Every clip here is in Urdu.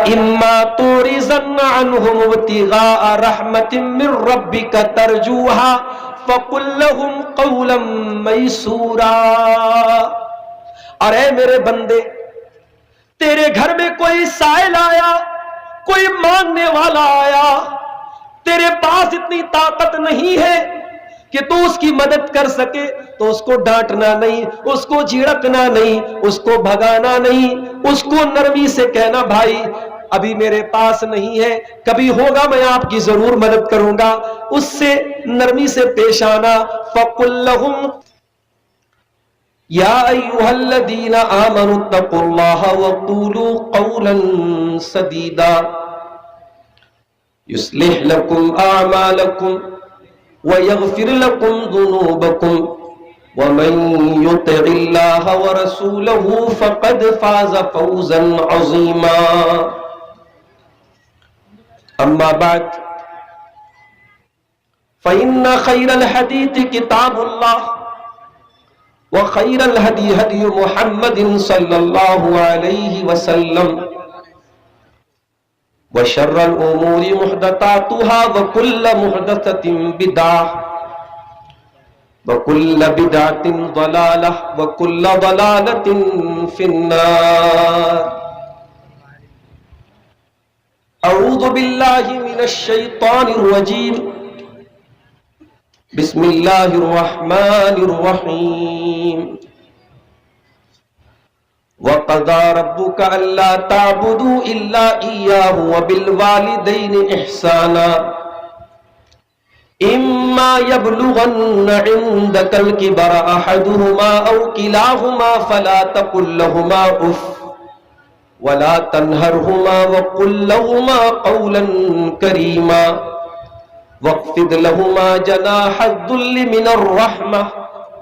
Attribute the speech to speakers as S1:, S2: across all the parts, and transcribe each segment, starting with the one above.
S1: وَإِمَّا تُعْرِضَنَّ عَنْهُمُ ابْتِغَاءَ رَحْمَةٍ مِّن رَّبِّكَ تَرْجُوهَا فَقُل لَّهُمْ قَوْلًا مَّيْسُورًا۔ اور اے میرے بندے، تیرے گھر میں کوئی سائل آیا، کوئی مانگنے والا آیا، تیرے پاس اتنی طاقت نہیں ہے کہ تو اس کی مدد کر سکے، تو اس کو ڈانٹنا نہیں، اس کو جھڑکنا نہیں، اس کو بھگانا نہیں، اس کو نرمی سے کہنا بھائی ابھی میرے پاس نہیں ہے، کبھی ہوگا میں آپ کی ضرور مدد کروں گا، اس سے نرمی سے پیش آنا۔ فَقُل لَّهُمْ یا ایھا الذین آمنوا اتقوا اللہ وقولوا قولا سدیدا یصلح لکم اعمالکم وَيَغْفِرْ لَكُمْ ذُنُوبَكُمْ وَمَنْ يُطِعِ اللَّهَ وَرَسُولَهُ فَقَدْ فَازَ فَوْزًا عَظِيمًا۔ أما بعد فإن خير الحديث كتاب الله وخير الهدي هدي محمد صلى الله عليه وسلم وشر الأمور محدثاتها وكل محدثة بدعة وكل بدعة ضلالة وكل ضلالة في النار۔ أعوذ بالله من الشيطان الرجيم، بسم الله الرحمن الرحيم۔ وَقَضَى رَبُّكَ أَلَّا تَعْبُدُوا إِلَّا إِيَّاهُ وَبِالْوَالِدَيْنِ إِحْسَانًا إِمَّا يَبْلُغَنَّ عِندَكَ الْكِبَرَ أَحَدُهُمَا أَوْ كِلَاهُمَا فَلَا تَقُل لَّهُمَا أُفٍّ وَلَا تَنْهَرْهُمَا وَقُل لَّهُمَا قَوْلًا كَرِيمًا وَاخْفِضْ لَهُمَا جَنَاحَ الذُّلِّ مِنَ الرَّحْمَةِ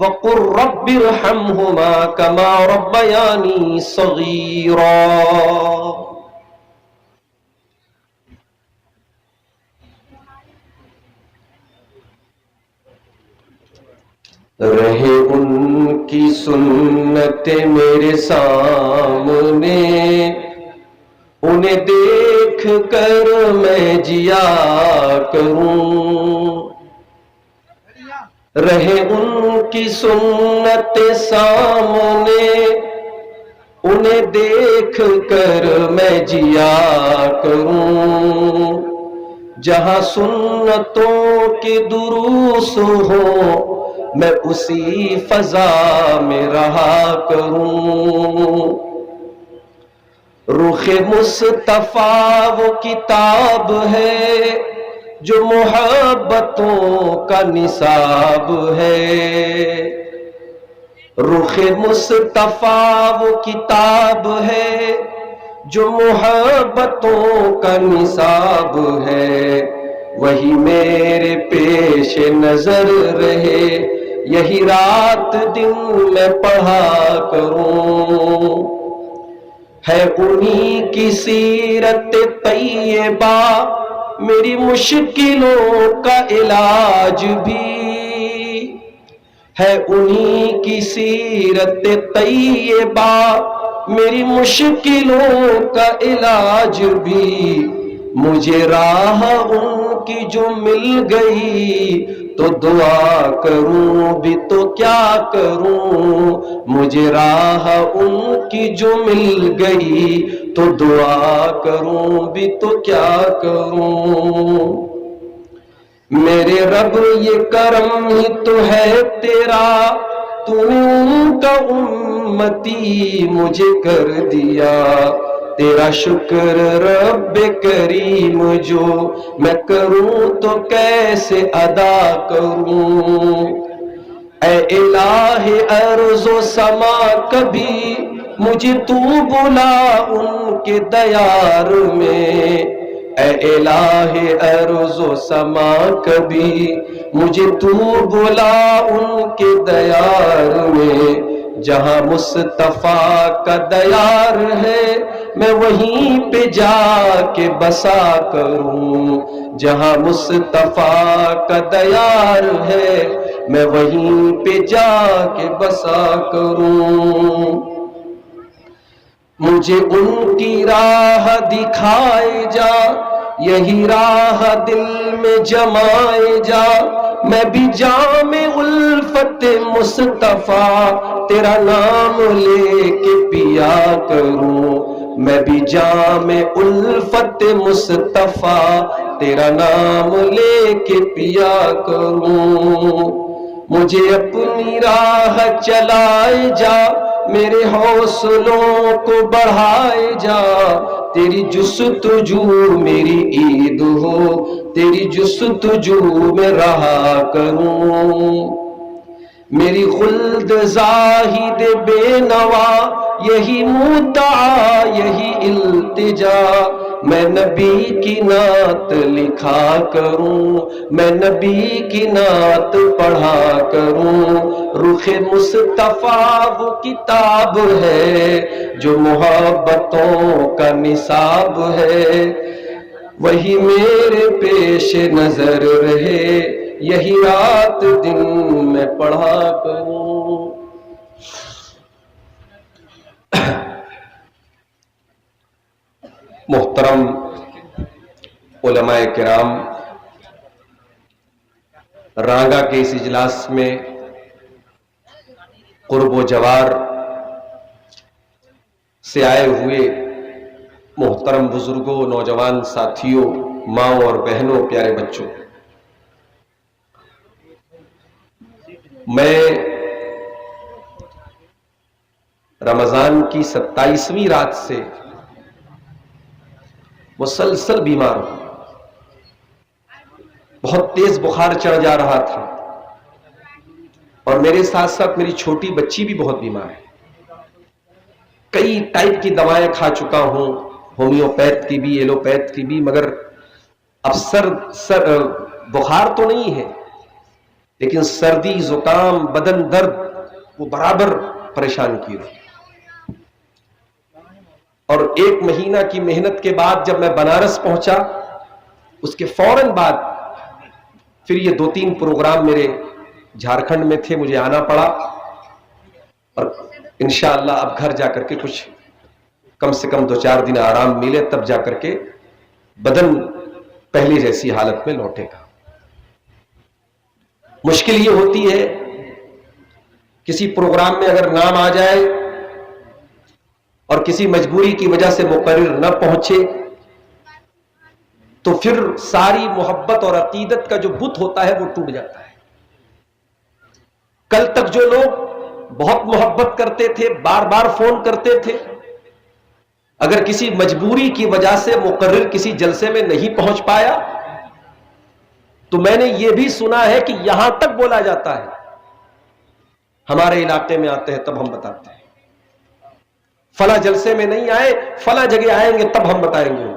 S1: وَقُل رَّبِّ ارْحَمْهُمَا كَمَا رَبَّيَانِي صَغِيرًا۔ رہے ان کی سنتیں میرے سامنے، انہیں دیکھ کر میں جیا کروں۔ رہے ان کی سنت سامنے، انہیں دیکھ کر میں جیا کروں۔ جہاں سنتوں کے دروس ہو میں اسی فضا میں رہا کروں۔ رخ مصطفیٰ وہ کتاب ہے جو محبتوں کا نصاب ہے۔ رخ مصطفیٰ وہ کتاب ہے جو محبتوں کا نصاب ہے۔ وہی میرے پیش نظر رہے، یہی رات دن میں پڑھا کروں۔ ہے انہی کی سیرت طیبہ میری مشکلوں کا علاج بھی، ہے انہی کی سیرت طیبہ میری مشکلوں کا علاج بھی۔ مجھے راہ ان کی جو مل گئی تو دعا کروں بھی تو کیا کروں۔ مجھے راہ ان کی جو مل گئی تو دعا کروں بھی تو کیا کروں۔ میرے رب یہ کرم ہی تو ہے تیرا، تو نے ان کا امتی مجھے کر دیا۔ تیرا شکر رب کریم جو میں کروں تو کیسے ادا کروں۔ اے الہ ارض و سما کبھی مجھے تو بلا ان کے دیار میں۔ اے الہ ارض و سما کبھی مجھے تو بلا ان کے دیار میں۔ جہاں مصطفیٰ کا دیار ہے میں وہیں پہ جا کے بسا کروں۔ جہاں مصطفیٰ کا دیار ہے میں وہیں پہ جا کے بسا کروں۔ مجھے ان کی راہ دکھائے جا، یہی راہ دل میں جمائے جا، میں بھی جام الفت مصطفیٰ تیرا نام لے کے پیا کروں، میں بھی جام الفت مصطفیٰ تیرا نام لے کے پیا کروں، مجھے اپنی راہ چلائے جا، میرے حوصلوں کو بڑھائے جا، تیری جستجو میری عید ہو، تیری جستجو میں رہا کروں، میری خلد زاہد بے نوا یہی مدعا یہی التجا، میں نبی کی نعت لکھا کروں، میں نبی کی نعت پڑھا کروں، رخ مصطفیٰ وہ کتاب ہے جو محبتوں کا نصاب ہے، وہی میرے پیش نظر رہے، یہی رات دن میں پڑھا کروں۔ محترم علماء کرام، رانگا کے اس اجلاس میں قرب و جوار سے آئے ہوئے محترم بزرگوں، نوجوان ساتھیوں، ماؤں اور بہنوں، پیارے بچوں، میں رمضان کی 27ویں رات سے مسلسل بیمار ہوں، بہت تیز بخار چڑھ جا رہا تھا، اور میرے ساتھ ساتھ میری چھوٹی بچی بھی بہت بیمار ہے، کئی ٹائپ کی دوائیں کھا چکا ہوں، ہومیوپیتھ کی بھی، ایلوپیتھ کی بھی، مگر اب بخار تو نہیں ہے، لیکن سردی، زکام، بدن درد وہ برابر پریشان کی رہی۔ اور 1 مہینہ کی محنت کے بعد جب میں بنارس پہنچا، اس کے فوراً بعد پھر یہ 2-3 پروگرام میرے جھارکھنڈ میں تھے، مجھے آنا پڑا، اور انشاءاللہ اب گھر جا کر کے کچھ کم سے کم 2-4 دن آرام ملے، تب جا کر کے بدن پہلی جیسی حالت میں لوٹے گا۔ مشکل یہ ہوتی ہے کسی پروگرام میں اگر نام آ جائے اور کسی مجبوری کی وجہ سے مقرر نہ پہنچے تو پھر ساری محبت اور عقیدت کا جو بت ہوتا ہے وہ ٹوٹ جاتا ہے۔ کل تک جو لوگ بہت محبت کرتے تھے، بار بار فون کرتے تھے، اگر کسی مجبوری کی وجہ سے مقرر کسی جلسے میں نہیں پہنچ پایا تو میں نے یہ بھی سنا ہے کہ یہاں تک بولا جاتا ہے، ہمارے علاقے میں آتے ہیں تب ہم بتاتے ہیں، فلاں جلسے میں نہیں آئے، فلاں جگہ آئیں گے تب ہم بتائیں گے۔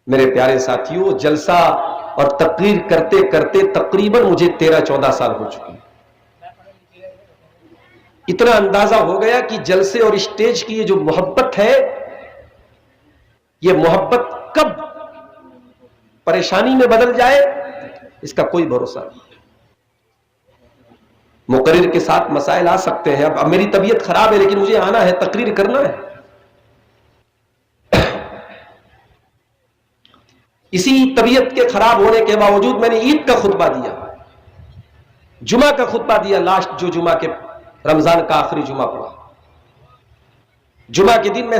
S1: میرے پیارے ساتھیوں، جلسہ اور تقریر کرتے کرتے تقریباً مجھے 13-14 سال ہو چکے ہیں۔ اتنا اندازہ ہو گیا کہ جلسے اور اسٹیج کی یہ جو محبت ہے، یہ محبت کب پریشانی میں بدل جائے اس کا کوئی بھروسہ نہیں۔ مقرر کے ساتھ مسائل آ سکتے ہیں، اب میری طبیعت خراب ہے لیکن مجھے آنا ہے، تقریر کرنا ہے۔ اسی طبیعت کے خراب ہونے کے باوجود میں نے عید کا خطبہ دیا، جمعہ کا خطبہ دیا، لاسٹ جو جمعہ کے رمضان کا آخری جمعہ پڑا۔ جمعہ کے دن میں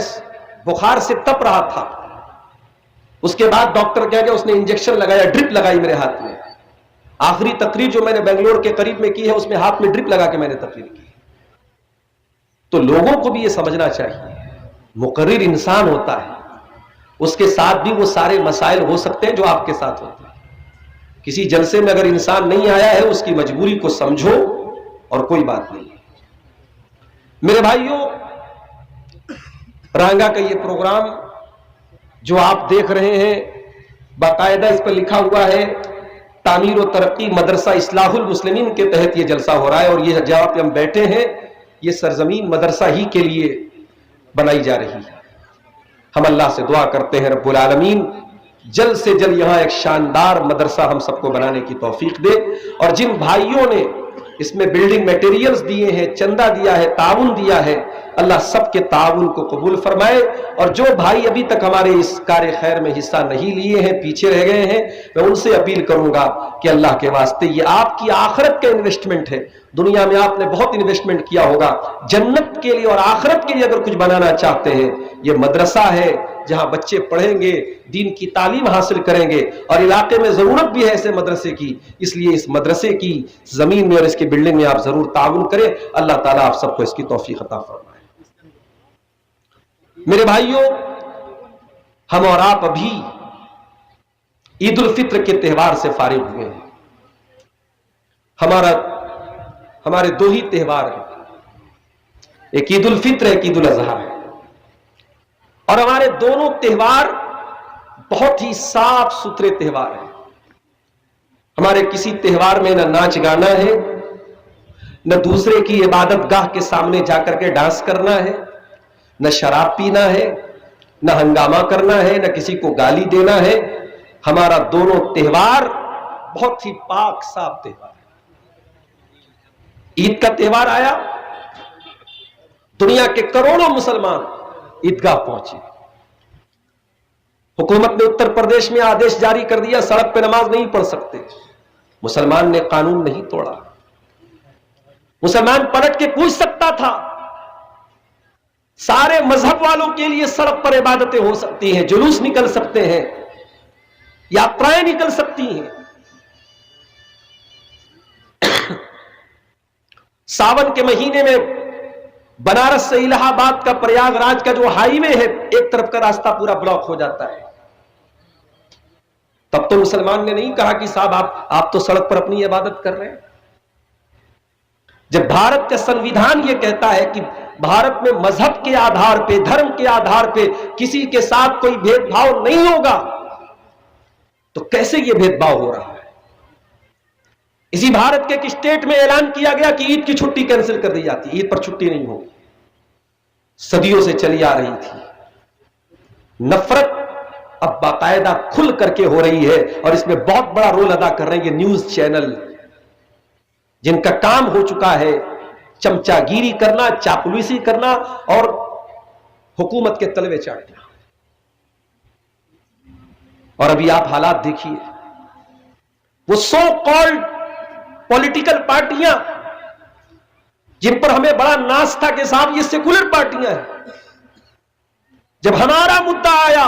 S1: بخار سے تپ رہا تھا، اس کے بعد ڈاکٹر کہہ گیا، اس نے انجیکشن لگایا، ڈرپ لگائی میرے ہاتھ میں۔ آخری تقریر جو میں نے بنگلور کے قریب میں کی ہے، اس میں ہاتھ میں ڈرپ لگا کے میں نے تقریر کی۔ تو لوگوں کو بھی یہ سمجھنا چاہیے، مقرر انسان ہوتا ہے، اس کے ساتھ بھی وہ سارے مسائل ہو سکتے ہیں جو آپ کے ساتھ ہوتے ہیں۔ کسی جلسے میں اگر انسان نہیں آیا ہے، اس کی مجبوری کو سمجھو اور کوئی بات نہیں۔ میرے بھائیوں، رانگا کا یہ پروگرام جو آپ دیکھ رہے ہیں، باقاعدہ اس پر لکھا ہوا ہے تعمیر و ترقی مدرسہ اصلاح المسلمین کے تحت یہ جلسہ ہو رہا ہے، اور یہ جہاں پہ ہم بیٹھے ہیں یہ سرزمین مدرسہ ہی کے لیے بنائی جا رہی ہے۔ ہم اللہ سے دعا کرتے ہیں رب العالمین جلد سے جلد یہاں ایک شاندار مدرسہ ہم سب کو بنانے کی توفیق دے، اور جن بھائیوں نے اس میں بلڈنگ میٹیریلز دیے ہیں، چندہ دیا ہے، تعاون دیا ہے. اللہ سب کے تعاون کو قبول فرمائے. اور جو بھائی ابھی تک ہمارے اس کار خیر میں حصہ نہیں لیے ہیں، پیچھے رہ گئے ہیں، میں ان سے اپیل کروں گا کہ اللہ کے واسطے یہ آپ کی آخرت کا انویسٹمنٹ ہے. دنیا میں آپ نے بہت انویسٹمنٹ کیا ہوگا، جنت کے لیے اور آخرت کے لیے اگر کچھ بنانا چاہتے ہیں، یہ مدرسہ ہے جہاں بچے پڑھیں گے، دین کی تعلیم حاصل کریں گے، اور علاقے میں ضرورت بھی ہے ایسے مدرسے کی. اس لیے اس مدرسے کی زمین میں اور اس کی بلڈنگ میں آپ ضرور تعاون کریں. اللہ تعالیٰ آپ سب کو اس کی توفیق عطا فرمائے. میرے بھائیوں، ہم اور آپ ابھی عید الفطر کے تہوار سے فارغ ہوئے ہیں. ہمارے دو ہی تہوار ہیں، ایک عید الفطر ہے، ایک عید الاضحیٰ ہے. اور ہمارے دونوں تہوار بہت ہی صاف ستھرے تہوار ہیں. ہمارے کسی تہوار میں نہ ناچ گانا ہے، نہ دوسرے کی عبادت گاہ کے سامنے جا کر کے ڈانس کرنا ہے، نہ شراب پینا ہے، نہ ہنگامہ کرنا ہے، نہ کسی کو گالی دینا ہے. ہمارا دونوں تہوار بہت ہی پاک صاف تہوار ہے. عید کا تہوار آیا، دنیا کے کروڑوں مسلمان عیدگاہ پہنچے. حکومت نے اتر پردیش میں آدیش جاری کر دیا، سڑک پہ نماز نہیں پڑھ سکتے. مسلمان نے قانون نہیں توڑا. مسلمان پلٹ کے پوچھ سکتا تھا. سارے مذہب والوں کے لیے سڑک پر عبادتیں ہو سکتی ہیں، جلوس نکل سکتے ہیں، یاترائیں نکل سکتی ہیں. ساون کے مہینے میں بنارس سے الہ آباد کا پریاگ راج کا جو ہائی وے ہے، ایک طرف کا راستہ پورا بلاک ہو جاتا ہے. تب تو مسلمان نے نہیں کہا کہ صاحب آپ تو سڑک پر اپنی عبادت کر رہے ہیں. جب بھارت کا سنویدھان یہ کہتا ہے کہ بھارت میں مذہب کے آدھار پہ، دھرم کے آدھار پہ کسی کے ساتھ کوئی بھید بھاؤ نہیں ہوگا، تو کیسے یہ بھید بھاؤ ہو رہا ہے؟ اسی بھارت کے ایک اسٹیٹ میں اعلان کیا گیا کہ عید کی چھٹی کینسل کر دی جاتی، عید پر چھٹی نہیں ہوگی. صدیوں سے چلی آ رہی تھی. نفرت اب باقاعدہ کھل کر کے ہو رہی ہے، اور اس میں بہت بڑا رول ادا کر رہے ہیں یہ نیوز چینل، جن کا کام ہو چکا ہے چمچا گیری کرنا، چاپلوسی کرنا اور حکومت کے تلوے چاٹنا. اور ابھی آپ حالات دیکھیے، وہ سو کالڈ پولیٹیکل پارٹیاں جن پر ہمیں بڑا ناز تھا کہ صاحب یہ سیکولر پارٹیاں ہیں، جب ہمارا مدعا آیا،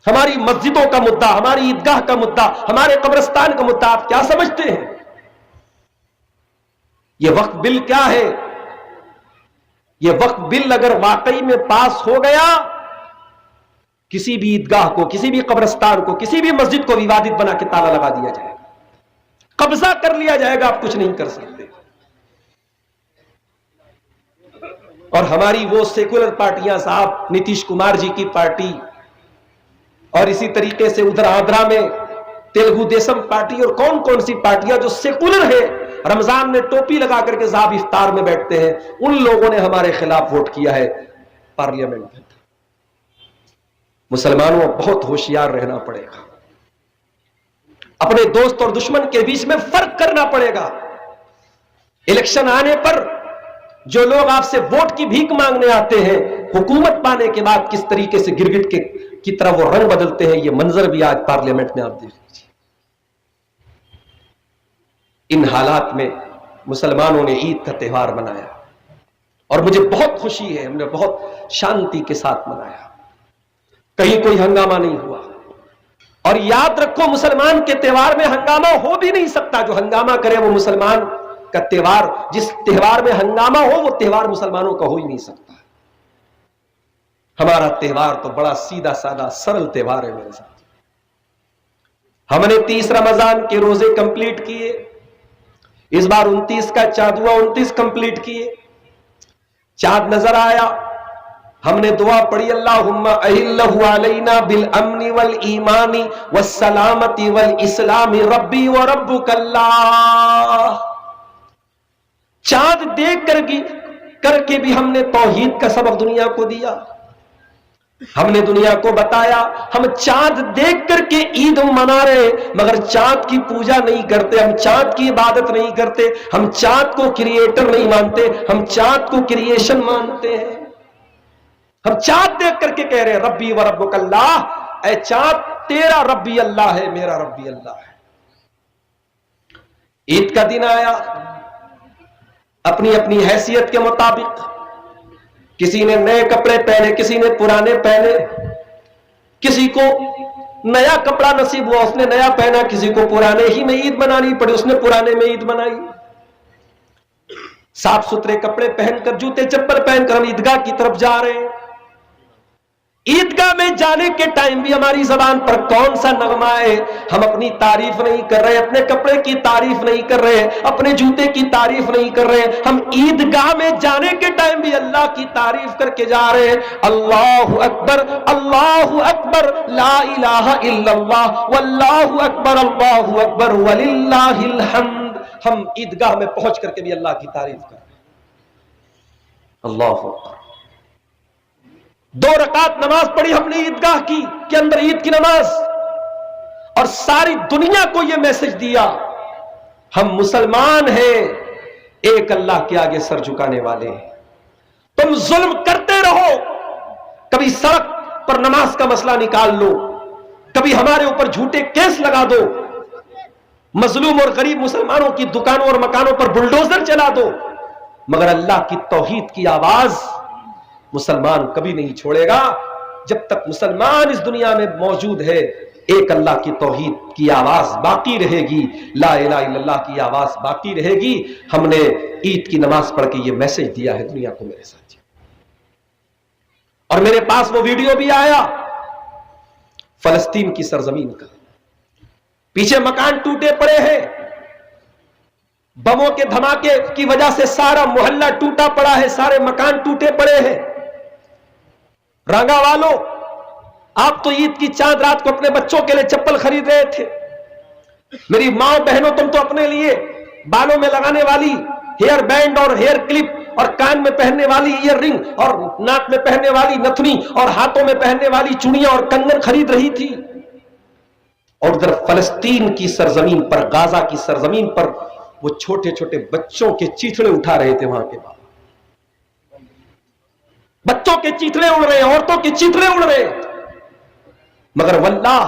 S1: ہماری مسجدوں کا مدعا، ہماری عیدگاہ کا مدعا، ہمارے قبرستان کا مدعا، آپ کیا سمجھتے ہیں یہ وقت بل کیا ہے؟ یہ وقت بل اگر واقعی میں پاس ہو گیا، کسی بھی عیدگاہ کو، کسی بھی قبرستان کو، کسی بھی مسجد کو ووادت بنا کے تالا لگا دیا جائے گا، قبضہ کر لیا جائے گا، آپ کچھ نہیں کر سکتے. اور ہماری وہ سیکولر پارٹیاں، صاحب نتیش کمار جی کی پارٹی، اور اسی طریقے سے ادھر آندھرا میں تیلگو دیسم پارٹی، اور کون کون سی پارٹیاں جو سیکولر ہے، رمضان میں ٹوپی لگا کر کے صاحب افطار میں بیٹھتے ہیں، ان لوگوں نے ہمارے خلاف ووٹ کیا ہے پارلیمنٹ میں. مسلمانوں بہت ہوشیار رہنا پڑے گا، اپنے دوست اور دشمن کے بیچ میں فرق کرنا پڑے گا. الیکشن آنے پر جو لوگ آپ سے ووٹ کی بھیک مانگنے آتے ہیں، حکومت پانے کے بعد کس طریقے سے گرگٹ کی طرح وہ رنگ بدلتے ہیں، یہ منظر بھی آج پارلیمنٹ میں آپ دیکھ لیجیے. ان حالات میں مسلمانوں نے عید کا تہوار منایا، اور مجھے بہت خوشی ہے، ہم نے بہت شانتی کے ساتھ منایا، کہیں کوئی ہنگامہ نہیں ہوا. اور یاد رکھو، مسلمان کے تہوار میں ہنگامہ ہو بھی نہیں سکتا. جو ہنگامہ کرے وہ مسلمان کا تہوار، جس تہوار میں ہنگامہ ہو وہ تہوار مسلمانوں کا ہو ہی نہیں سکتا. ہمارا تہوار تو بڑا سیدھا سادہ سرل تہوار ہے میرے ساتھ. ہم نے 30 رمضان کے روزے کمپلیٹ کیے، اس بار 29 کا چاند ہوا، 29 کمپلیٹ کیے. چاند نظر آیا، ہم نے دعا پڑھی، اللہم اہلہ علینا بالامن والایمان والسلامت والاسلام ربی وربک اللہ. چاند دیکھ کر کے بھی ہم نے توحید کا سبق دنیا کو دیا، ہم نے دنیا کو بتایا ہم چاند دیکھ کر کے عید منا رہے، مگر چاند کی پوجا نہیں کرتے، ہم چاند کی عبادت نہیں کرتے، ہم چاند کو کریٹر نہیں مانتے، ہم چاند کو کریشن مانتے ہیں۔ ہم چاند دیکھ کر کے کہہ رہے ہیں ربی و ربک اللہ، اے چاند تیرا ربی اللہ ہے، میرا ربی اللہ ہے۔ عید کا دن آیا، اپنی اپنی حیثیت کے مطابق کسی نے نئے کپڑے پہنے، کسی نے پرانے پہنے، کسی کو نیا کپڑا نصیب ہوا اس نے نیا پہنا، کسی کو پرانے ہی میں عید منانی پڑی اس نے پرانے میں عید منائی۔ صاف ستھرے کپڑے پہن کر، جوتے چپل پہن کر ہم عیدگاہ کی طرف جا رہے ہیں۔ عیدگاہ میں جانے کے ٹائم بھی ہماری زبان پر کون سا نغمہ ہے؟ ہم اپنی تعریف نہیں کر رہے، اپنے کپڑے کی تعریف نہیں کر رہے، اپنے جوتے کی تعریف نہیں کر رہے، ہم عیدگاہ میں جانے کے ٹائم بھی اللہ کی تعریف کر کے جا رہے ہیں۔ اللہ اکبر لا الہ الا اللہ واللہ اکبر وللہ الحمد۔ ہم عیدگاہ میں پہنچ کر کے بھی اللہ کی تعریف کر رہے ہیں۔ اللہ اکبر۔ 2 رکعت نماز پڑھی ہم نے عیدگاہ کی کے اندر، عید کی نماز، اور ساری دنیا کو یہ میسج دیا ہم مسلمان ہیں، ایک اللہ کے آگے سر جھکانے والے ہیں۔ تم ظلم کرتے رہو، کبھی سڑک پر نماز کا مسئلہ نکال لو، کبھی ہمارے اوپر جھوٹے کیس لگا دو، مظلوم اور غریب مسلمانوں کی دکانوں اور مکانوں پر بلڈوزر چلا دو، مگر اللہ کی توحید کی آواز مسلمان کبھی نہیں چھوڑے گا۔ جب تک مسلمان اس دنیا میں موجود ہے، ایک اللہ کی توحید کی آواز باقی رہے گی، لا الہ الا اللہ کی آواز باقی رہے گی۔ ہم نے عید کی نماز پڑھ کے یہ میسج دیا ہے دنیا کو میرے ساتھ، اور میرے پاس وہ ویڈیو بھی آیا فلسطین کی سرزمین کا، پیچھے مکان ٹوٹے پڑے ہیں، بموں کے دھماکے کی وجہ سے سارا محلہ ٹوٹا پڑا ہے، سارے مکان ٹوٹے پڑے ہیں۔ رنگا والوں، آپ تو عید کی چاند رات کو اپنے بچوں کے لیے چپل خرید رہے تھے، میری ماں بہنوں تم تو اپنے لیے بالوں میں لگانے والی ہیئر بینڈ اور ہیئر کلپ اور کان میں پہننے والی ایئر رنگ اور ناک میں پہننے والی نتھنی اور ہاتھوں میں پہننے والی چوڑیاں اور کنگن خرید رہی تھی، اور ادھر فلسطین کی سرزمین پر، غازہ کی سرزمین پر وہ چھوٹے چھوٹے بچوں کے چیتڑے اٹھا رہے تھے وہاں کے بعد، بچوں کے چیتڑے اڑ رہے ہیں، عورتوں کے چیتڑے اڑ رہے ہیں، مگر واللہ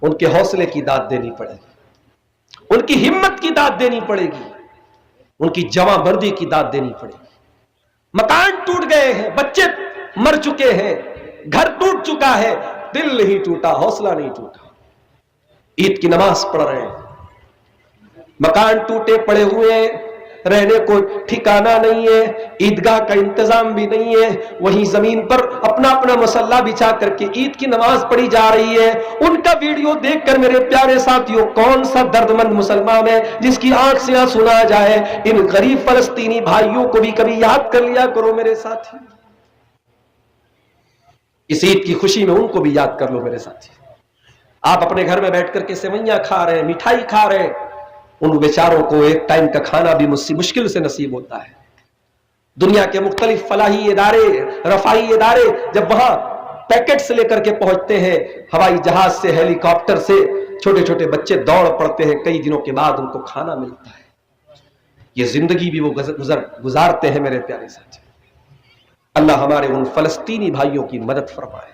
S1: ان کے حوصلے کی داد دینی پڑے گی، ان کی ہمت کی داد دینی پڑے گی، ان کی جواں مردی کی داد دینی پڑے گی۔ مکان ٹوٹ گئے ہیں، بچے مر چکے ہیں، گھر ٹوٹ چکا ہے، دل نہیں ٹوٹا، حوصلہ نہیں ٹوٹا۔ عید کی نماز پڑھ رہے ہیں، مکان ٹوٹے پڑے ہوئے ہیں، رہنے کو ٹھکانہ نہیں ہے، عیدگاہ کا انتظام بھی نہیں ہے، وہیں زمین پر اپنا اپنا مصلی بچھا کر کے عید کی نماز پڑھی جا رہی ہے۔ ان کا ویڈیو دیکھ کر میرے پیارے ساتھیوں، کون سا درد مند مسلمان ہے جس کی آنکھ سے آنسو نہ جائے؟ ان غریب فلسطینی بھائیوں کو بھی کبھی یاد کر لیا کرو میرے ساتھی، اس عید کی خوشی میں ان کو بھی یاد کر لو میرے ساتھی۔ آپ اپنے گھر میں بیٹھ کر کے سوئیاں کھا رہے ہیں، مٹھائی کھا رہے ہیں، ان بیچاروں کو ایک ٹائم کا کھانا بھی مشکل سے نصیب ہوتا ہے۔ دنیا کے مختلف فلاحی ادارے، رفاہی ادارے جب وہاں پیکٹس لے کر کے پہنچتے ہیں، ہوائی جہاز سے، ہیلی کاپٹر سے، چھوٹے چھوٹے بچے دوڑ پڑتے ہیں، کئی دنوں کے بعد ان کو کھانا ملتا ہے۔ یہ زندگی بھی وہ گزارتے ہیں میرے پیارے ساتھی۔ اللہ ہمارے ان فلسطینی بھائیوں کی مدد فرمائے۔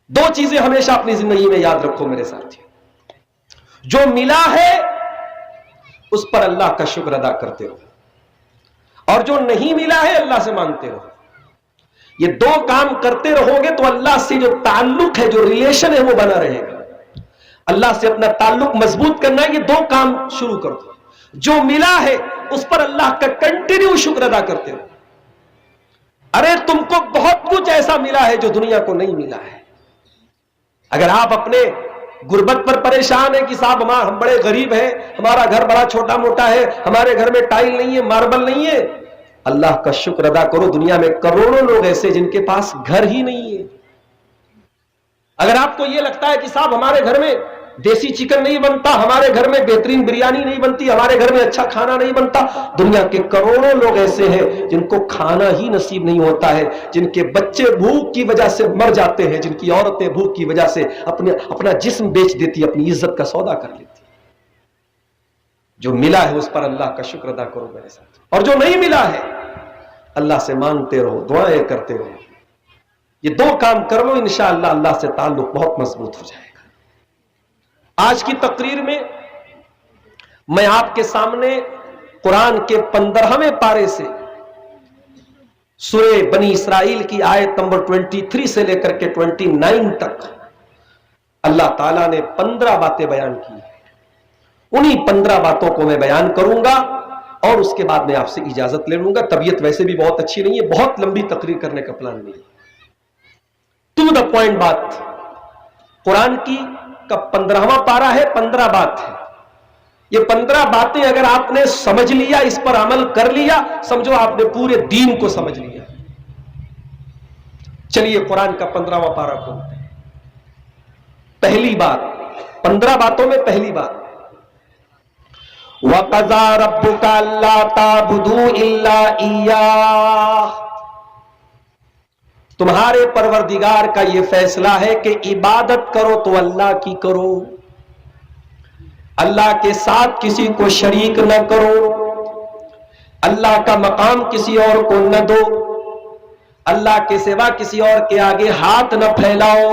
S1: 2 چیزیں ہمیشہ اپنی زندگی میں یاد رکھو میرے ساتھی، جو ملا ہے اس پر اللہ کا شکر ادا کرتے رہو، اور جو نہیں ملا ہے اللہ سے مانگتے رہو۔ یہ 2 کام کرتے رہو گے تو اللہ سے جو تعلق ہے، جو ریلیشن ہے، وہ بنا رہے گا۔ اللہ سے اپنا تعلق مضبوط کرنا ہے، یہ 2 کام شروع کر دو۔ جو ملا ہے اس پر اللہ کا کنٹینیو شکر ادا کرتے رہو۔ ارے تم کو بہت کچھ ایسا ملا ہے جو دنیا کو نہیں ملا ہے۔ اگر آپ اپنے غربت پر پریشان ہے کہ صاحب ہم بڑے غریب ہیں، ہمارا گھر بڑا چھوٹا موٹا ہے، ہمارے گھر میں ٹائل نہیں ہے، ماربل نہیں ہے، اللہ کا شکر ادا کرو، دنیا میں کروڑوں لوگ ایسے جن کے پاس گھر ہی نہیں ہے۔ اگر آپ کو یہ لگتا ہے کہ صاحب ہمارے گھر میں دیسی چکن نہیں بنتا، ہمارے گھر میں بہترین بریانی نہیں بنتی، ہمارے گھر میں اچھا کھانا نہیں بنتا. دنیا کے کروڑوں لوگ ایسے ہیں جن کو کھانا ہی نصیب نہیں ہوتا ہے، جن کے بچے بھوک کی وجہ سے مر جاتے ہیں، جن کی عورتیں بھوک کی وجہ سے اپنا جسم بیچ دیتی، اپنی عزت کا سودا کر لیتی. جو ملا ہے اس پر اللہ کا شکر ادا کرو میرے ساتھ، اور جو نہیں ملا ہے اللہ سے مانگتے رہو، دعائیں کرتے رہو. یہ دو کام کر لو انشاءاللہ اللہ سے تعلق بہت مضبوط ہو جائے گا. آج کی تقریر میں میں آپ کے سامنے قرآن کے 15ویں پارے سے سورہ بنی اسرائیل کی آیت نمبر 23 سے لے کر کے 29 تک اللہ تعالیٰ نے 15 باتیں بیان کی ہیں. انہی 15 باتوں کو میں بیان کروں گا اور اس کے بعد میں آپ سے اجازت لے لوں گا. طبیعت ویسے بھی بہت اچھی نہیں ہے، بہت لمبی تقریر کرنے کا پلان نہیں ہے. ٹو دا پوائنٹ بات. قرآن کی کا 15واں پارا ہے، 15 بات ہے. یہ 15 باتیں اگر آپ نے سمجھ لیا، اس پر عمل کر لیا، سمجھو آپ نے پورے دین کو سمجھ لیا. چلیے قرآن کا 15واں پارا کھولتے ہیں. پہلی بات، 15 باتوں میں پہلی بات، وَقَضَىٰ رَبُّكَ أَلَّا تَعْبُدُوا إِلَّا إِيَّاهُ. تمہارے پروردگار کا یہ فیصلہ ہے کہ عبادت کرو تو اللہ کی کرو، اللہ کے ساتھ کسی کو شریک نہ کرو، اللہ کا مقام کسی اور کو نہ دو، اللہ کے سوا کسی اور کے آگے ہاتھ نہ پھیلاؤ،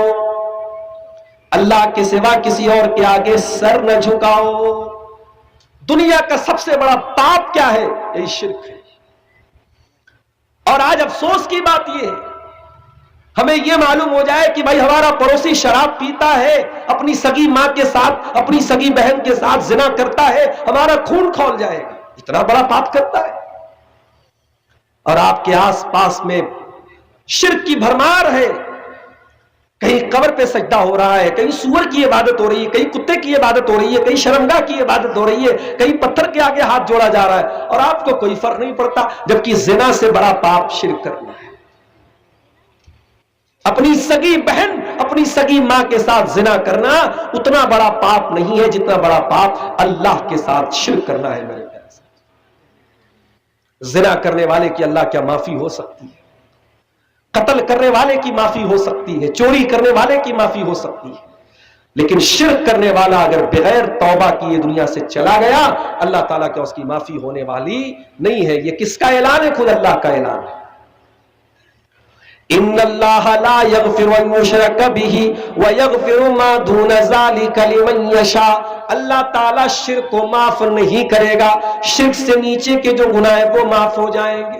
S1: اللہ کے سوا کسی اور کے آگے سر نہ جھکاؤ. دنیا کا سب سے بڑا پاپ کیا ہے؟ یہی شرک ہے. اور آج افسوس کی بات یہ ہے، ہمیں یہ معلوم ہو جائے کہ بھائی ہمارا پڑوسی شراب پیتا ہے، اپنی سگی ماں کے ساتھ، اپنی سگی بہن کے ساتھ زنا کرتا ہے، ہمارا خون کھول جائے گا، اتنا بڑا پاپ کرتا ہے. اور آپ کے آس پاس میں شرک کی بھرمار ہے. کہیں قبر پہ سجدہ ہو رہا ہے، کہیں سور کی عبادت ہو رہی ہے، کہیں کتے کی عبادت ہو رہی ہے، کہیں شرمگاہ کی عبادت ہو رہی ہے، کہیں پتھر کے آگے ہاتھ جوڑا جا رہا ہے، اور آپ کو کوئی فرق نہیں پڑتا. جبکہ زنا سے بڑا پاپ شرک کرنا ہے. اپنی سگی بہن، اپنی سگی ماں کے ساتھ زنا کرنا اتنا بڑا پاپ نہیں ہے جتنا بڑا پاپ اللہ کے ساتھ شرک کرنا ہے. میرے خیال سے زنا کرنے والے کی اللہ کیا معافی ہو سکتی ہے؟ قتل کرنے والے کی معافی ہو سکتی ہے، چوری کرنے والے کی معافی ہو سکتی ہے، لیکن شرک کرنے والا اگر بغیر توبہ کی یہ دنیا سے چلا گیا، اللہ تعالیٰ کا اس کی معافی ہونے والی نہیں ہے. یہ کس کا اعلان ہے؟ خود اللہ کا اعلان ہے. ان اللہ لا یغفر ان یشرک بہ ویغفر ما دون ذلک لمن یشاء. اللہ تعالیٰ شرک کو معاف نہیں کرے گا، شرک سے نیچے کے جو گناہ ہیں وہ معاف ہو جائیں گے.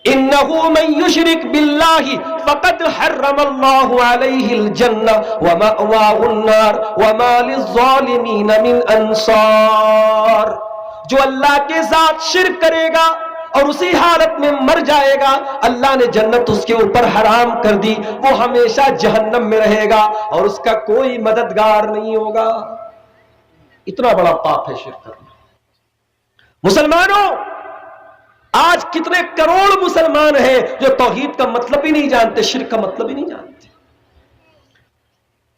S1: انہ من یشرک باللہ فقد حرم اللہ علیہ الجنہ ومأواہ النار وما للظالمین من انصار. جو اللہ کے ساتھ شرک کرے گا اور اسی حالت میں مر جائے گا، اللہ نے جنت اس کے اوپر حرام کر دی، وہ ہمیشہ جہنم میں رہے گا اور اس کا کوئی مددگار نہیں ہوگا. اتنا بڑا پاپ ہے شرک کرنا. مسلمانوں، آج کتنے کروڑ مسلمان ہیں جو توحید کا مطلب ہی نہیں جانتے، شرک کا مطلب ہی نہیں جانتے.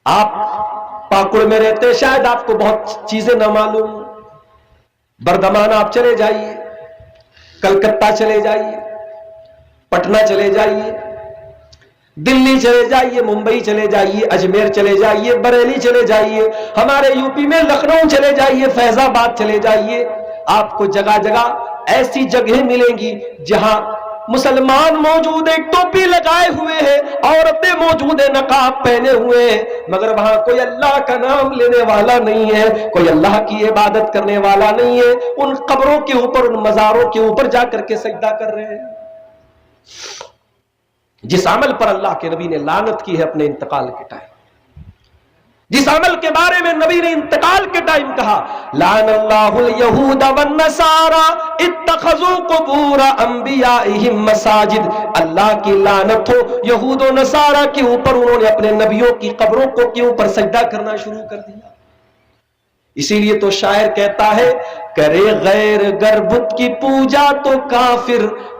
S1: آپ پاکڑ میں رہتے، شاید آپ کو بہت چیزیں نہ معلوم. بردمان آپ چلے جائیے، کلکتہ چلے جائیے، پٹنہ چلے جائیے، دلی چلے جائیے، ممبئی چلے جائیے، اجمیر چلے جائیے، بریلی چلے جائیے، ہمارے یو پی میں لکھنؤ چلے جائیے، فیض آباد چلے جائیے. آپ کو جگہ جگہ ایسی جگہیں ملیں گی جہاں مسلمان موجود ہیں، ٹوپی لگائے ہوئے ہیں، عورتیں موجود ہیں، نقاب پہنے ہوئے ہیں، مگر وہاں کوئی اللہ کا نام لینے والا نہیں ہے، کوئی اللہ کی عبادت کرنے والا نہیں ہے. ان قبروں کے اوپر، ان مزاروں کے اوپر جا کر کے سجدہ کر رہے ہیں. جس عمل پر اللہ کے نبی نے لعنت کی ہے اپنے انتقال کے ٹائم، جس عمل کے بارے میں نبی نے انتقال کے ٹائم کہا، لعن اللہ الیہود والنصارى اتخذوا قبور انبیائہم مساجد. اللہ کی لعنت ہو یہود و نصارہ کے اوپر، انہوں نے اپنے نبیوں کی قبروں کو کے اوپر سجدہ کرنا شروع کر دیا. اسی لیے تو شاعر کہتا ہے، کرے غیر گر بت کی پوجا تو کافر،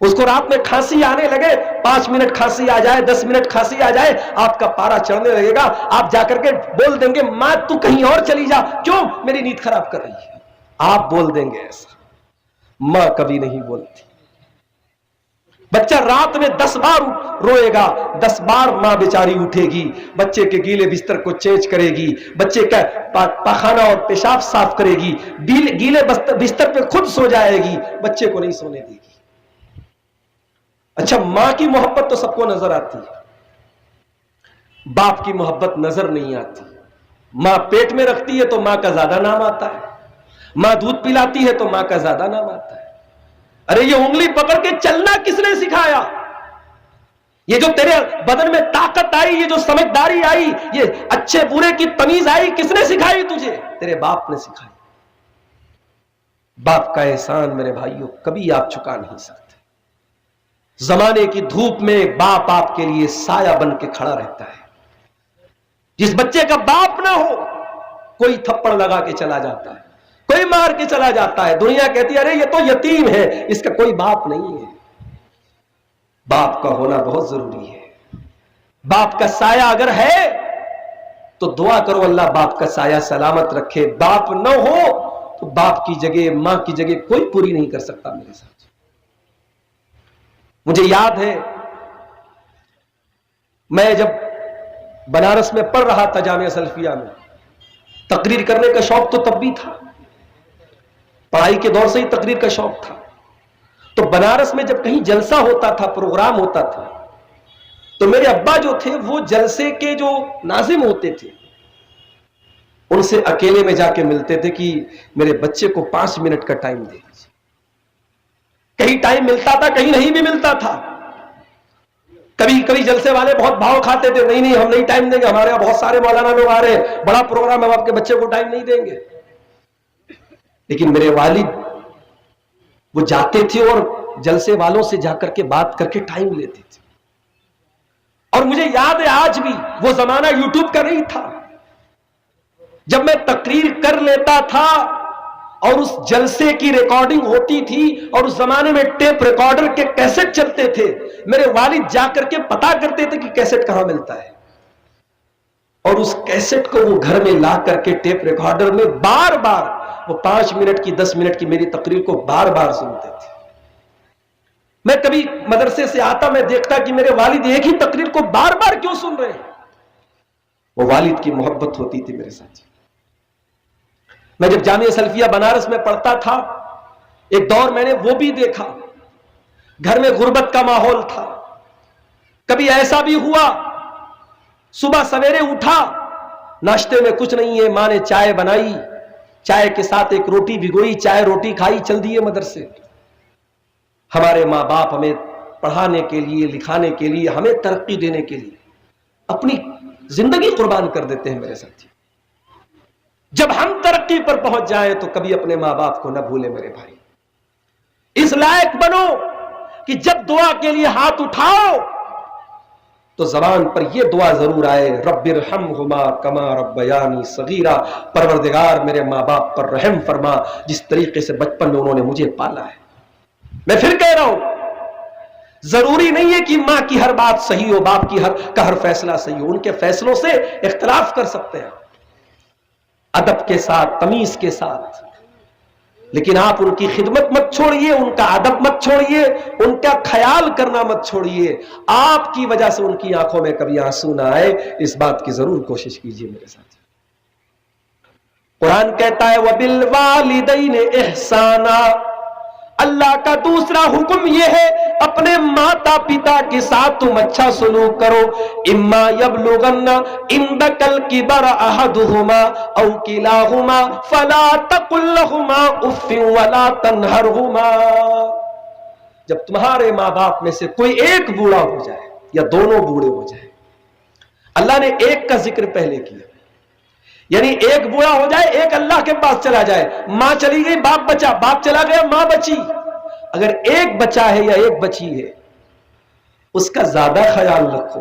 S1: اس کو رات میں کھانسی آنے لگے، 5 منٹ کھانسی آ جائے، 10 منٹ کھانسی آ جائے، آپ کا پارا چڑھنے لگے گا، آپ جا کر کے بول دیں گے ماں تو کہیں اور چلی جا، کیوں میری نیند خراب کر رہی ہے، آپ بول دیں گے ایسا، ماں کبھی نہیں بولتی۔ بچہ رات میں 10 بار روئے گا، 10 بار ماں بیچاری اٹھے گی، بچے کے گیلے بستر کو چینج کرے گی، بچے کا پاخانہ اور پیشاب صاف کرے گی، گیلے بستر پہ خود سو جائے گی، بچے کو نہیں سونے دے گی۔ اچھا، ماں کی محبت تو سب کو نظر آتی ہے، باپ کی محبت نظر نہیں آتی۔ ماں پیٹ میں رکھتی ہے تو ماں کا زیادہ نام آتا ہے، ماں دودھ پلاتی ہے تو ماں کا زیادہ نام آتا ہے۔ ارے یہ انگلی پکڑ کے چلنا کس نے سکھایا؟ یہ جو تیرے بدن میں طاقت آئی، یہ جو سمجھداری آئی، یہ اچھے برے کی تمیز آئی، کس نے سکھائی تجھے؟ تیرے باپ نے سکھائی۔ باپ کا احسان میرے بھائیوں کبھی آپ چکا نہیں سکتے۔ زمانے کی دھوپ میں باپ آپ کے لیے سایہ بن کے کھڑا رہتا ہے۔ جس بچے کا باپ نہ ہو، کوئی تھپڑ لگا کے چلا جاتا ہے، کوئی مار کے چلا جاتا ہے، دنیا کہتی ہے ارے یہ تو یتیم ہے، اس کا کوئی باپ نہیں ہے۔ باپ کا ہونا بہت ضروری ہے۔ باپ کا سایہ اگر ہے تو دعا کرو اللہ باپ کا سایہ سلامت رکھے۔ باپ نہ ہو تو باپ کی جگہ، ماں کی جگہ کوئی پوری نہیں کر سکتا میرے ساتھ۔ مجھے یاد ہے میں جب بنارس میں پڑھ رہا تھا جامعہ سلفیہ میں، تقریر کرنے کا شوق تو تب بھی تھا، پڑھائی کے دور سے ہی تقریر کا شوق تھا۔ تو بنارس میں جب کہیں جلسہ ہوتا تھا، پروگرام ہوتا تھا، تو میرے ابا جو تھے وہ جلسے کے جو ناظم ہوتے تھے ان سے اکیلے میں جا کے ملتے تھے کہ میرے بچے کو 5 منٹ کا ٹائم دے دیجیے۔ کہیں ٹائم ملتا تھا، کہیں نہیں بھی ملتا تھا۔ کبھی کبھی جلسے والے بہت بھاؤ کھاتے تھے، نہیں ہم نہیں ٹائم دیں گے، ہمارے یہاں بہت سارے مولانا لوگ آ رہے ہیں، بڑا پروگرام ہے، ہم آپ کے بچے کو ٹائم نہیں دیں گے۔ لیکن میرے والد وہ جاتے تھے اور جلسے والوں سے جا کر کے بات کر کے ٹائم لیتے تھے۔ اور مجھے یاد ہے آج بھی، وہ زمانہ یوٹیوب کا نہیں تھا، جب میں تقریر کر لیتا تھا اور اس جلسے کی ریکارڈنگ ہوتی تھی، اور اس زمانے میں ٹیپ ریکارڈر کے کیسٹ چلتے تھے، میرے والد جا کر کے پتا کرتے تھے کہ کیسٹ کہاں ملتا ہے، اور اس کیسٹ کو وہ گھر میں لا کر کے ٹیپ ریکارڈر میں بار بار وہ 5 منٹ کی 10 منٹ کی میری تقریر کو بار بار سنتے تھے۔ میں کبھی مدرسے سے آتا، میں دیکھتا کہ میرے والد ایک ہی تقریر کو بار بار کیوں سن رہے ہیں۔ وہ والد کی محبت ہوتی تھی میرے ساتھ۔ میں جب جامعہ سلفیہ بنارس میں پڑھتا تھا، ایک دور میں نے وہ بھی دیکھا، گھر میں غربت کا ماحول تھا۔ کبھی ایسا بھی ہوا صبح سویرے اٹھا، ناشتے میں کچھ نہیں ہے، ماں نے چائے بنائی، چائے کے ساتھ ایک روٹی بھگوئی، چائے روٹی کھائی، چل دیے مدرسے۔ ہمارے ماں باپ ہمیں پڑھانے کے لیے، لکھانے کے لیے، ہمیں ترقی دینے کے لیے اپنی زندگی قربان کر دیتے ہیں میرے ساتھی۔ جب ہم ترقی پر پہنچ جائیں تو کبھی اپنے ماں باپ کو نہ بھولے میرے بھائی۔ اس لائق بنو کہ جب دعا کے لیے ہاتھ اٹھاؤ تو زبان پر یہ دعا ضرور آئے، رب ارحمہما کما ربیانی صغیرا، پروردگار میرے ماں باپ پر رحم فرما جس طریقے سے بچپن میں انہوں نے مجھے پالا ہے۔ میں پھر کہہ رہا ہوں، ضروری نہیں ہے کہ ماں کی ہر بات صحیح ہو، باپ کی ہر فیصلہ صحیح ہو، ان کے فیصلوں سے اختلاف کر سکتے ہیں ادب کے ساتھ، تمیز کے ساتھ، لیکن آپ ان کی خدمت مت چھوڑیے، ان کا ادب مت چھوڑیے، ان کا خیال کرنا مت چھوڑیے۔ آپ کی وجہ سے ان کی آنکھوں میں کبھی آنسو نہ آئے، اس بات کی ضرور کوشش کیجیے میرے ساتھ۔ قرآن کہتا ہے وَبِالْوَالِدَيْنِ إِحْسَانًا، اللہ کا دوسرا حکم یہ ہے اپنے ماتا پتا کے ساتھ تم اچھا سلوک کرو۔ اما یبلغن عندک الکبر احدہما او کلاہما فلا تقل لہما اف ولا تنہرہما، جب تمہارے ماں باپ میں سے کوئی ایک بوڑھا ہو جائے یا دونوں بوڑھے ہو جائیں، اللہ نے ایک کا ذکر پہلے کیا، یعنی ایک بوڑھا ہو جائے، ایک اللہ کے پاس چلا جائے، ماں چلی گئی باپ بچا، باپ چلا گیا ماں بچی، اگر ایک بچا ہے یا ایک بچی ہے اس کا زیادہ خیال رکھو۔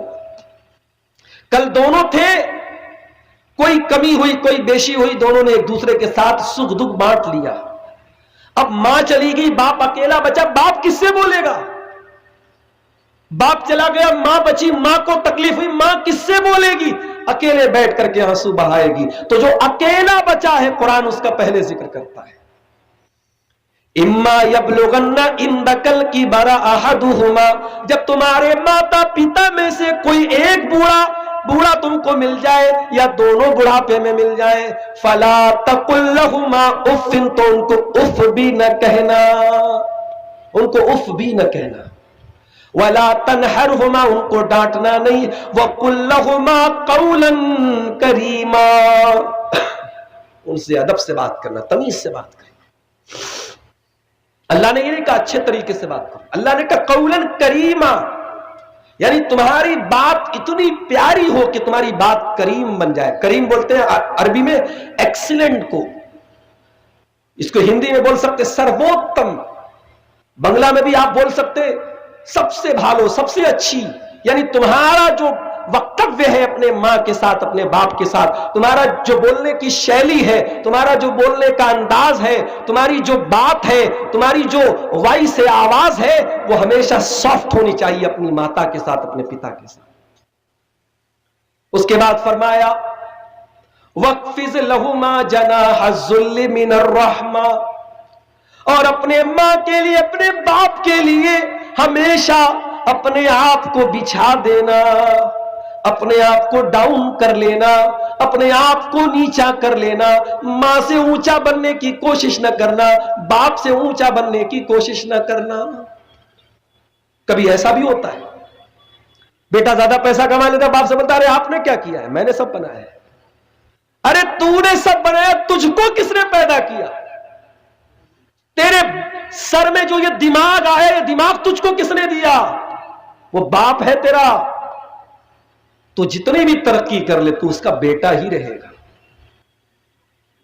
S1: کل دونوں تھے، کوئی کمی ہوئی کوئی بیشی ہوئی، دونوں نے ایک دوسرے کے ساتھ سکھ دکھ بانٹ لیا، اب ماں چلی گئی باپ اکیلا بچا، باپ کس سے بولے گا؟ باپ چلا گیا، ماں بچی، ماں کو تکلیف ہوئی، ماں کس سے بولے گی؟ اکیلے بیٹھ کر کے آنسو بہائے گی. تو جو اکیلا بچا ہے قرآن اس کا پہلے ذکر کرتا ہے. اما یبلغن عندک الکبر احدہما، جب تمہارے ماتا پتا میں سے کوئی ایک بوڑھا تم کو مل جائے یا دونوں بڑھاپے میں مل جائے، فلا تقل لہما اف، تو ان کو اف بھی نہ کہنا، ان کو اف بھی نہ کہنا. ولا تنہرہما، ان کو ڈانٹنا نہیں. وقل لہما قولا کریما، ان سے ادب سے بات کرنا، تمیز سے بات کرنا. اللہ نے یہ نہیں کہا اچھے طریقے سے بات کرو، اللہ نے کہا قولاً کریما، یعنی تمہاری بات اتنی پیاری ہو کہ تمہاری بات کریم بن جائے. کریم بولتے ہیں عربی میں ایکسیلنٹ کو، اس کو ہندی میں بول سکتے سرووتم، بنگلہ میں بھی آپ بول سکتے سب سے بھالو، سب سے اچھی. یعنی تمہارا جو وقتویہ ہے اپنے ماں کے ساتھ، اپنے باپ کے ساتھ، تمہارا جو بولنے کی شیلی ہے، تمہارا جو بولنے کا انداز ہے، تمہاری جو بات ہے، تمہاری جو وائس ہے، آواز ہے، وہ ہمیشہ سافٹ ہونی چاہیے اپنی ماتا کے ساتھ، اپنے پتا کے ساتھ. اس کے بعد فرمایا وَاخْفِضْ لَهُمَا جَنَاحَ الذُّلِّ مِنَ الرَّحْمَةِ، اور اپنے ماں کے لیے، اپنے باپ کے لیے ہمیشہ اپنے آپ کو بچھا دینا، اپنے آپ کو ڈاؤن کر لینا، اپنے آپ کو نیچا کر لینا. ماں سے اونچا بننے کی کوشش نہ کرنا، باپ سے اونچا بننے کی کوشش نہ کرنا. کبھی ایسا بھی ہوتا ہے بیٹا زیادہ پیسہ کما لیتا، باپ سے بولتا ارے آپ نے کیا کیا ہے، میں نے سب بنایا ہے. ارے تو نے سب بنایا، تجھ کو کس نے پیدا کیا؟ تیرے سر میں جو یہ دماغ آیا، یہ دماغ تجھ کو کس نے دیا؟ وہ باپ ہے تیرا. تو جتنی بھی ترقی کر لے تو اس کا بیٹا ہی رہے گا.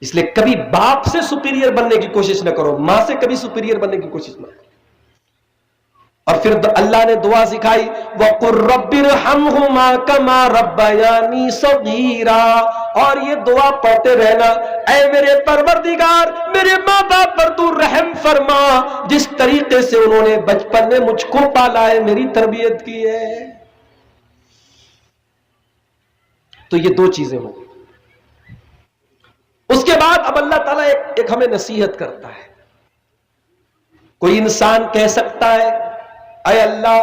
S1: اس لیے کبھی باپ سے سپیریئر بننے کی کوشش نہ کرو، ماں سے کبھی سپیریئر بننے کی کوشش نہ کرو. اور پھر اللہ نے دعا سکھائی وَقُلْ رَبِّ ارْحَمْهُمَا كَمَا رَبَّيَانِي صَغِيرًا، اور یہ دعا پڑھتے رہنا، اے میرے پروردگار میرے ماں باپ پر تو رحم فرما، جس طریقے سے انہوں نے بچپن میں مجھ کو پالا ہے، میری تربیت کی ہے. تو یہ دو چیزیں ہوں. اس کے بعد اب اللہ تعالیٰ ایک ہمیں نصیحت کرتا ہے. کوئی انسان کہہ سکتا ہے اے اللہ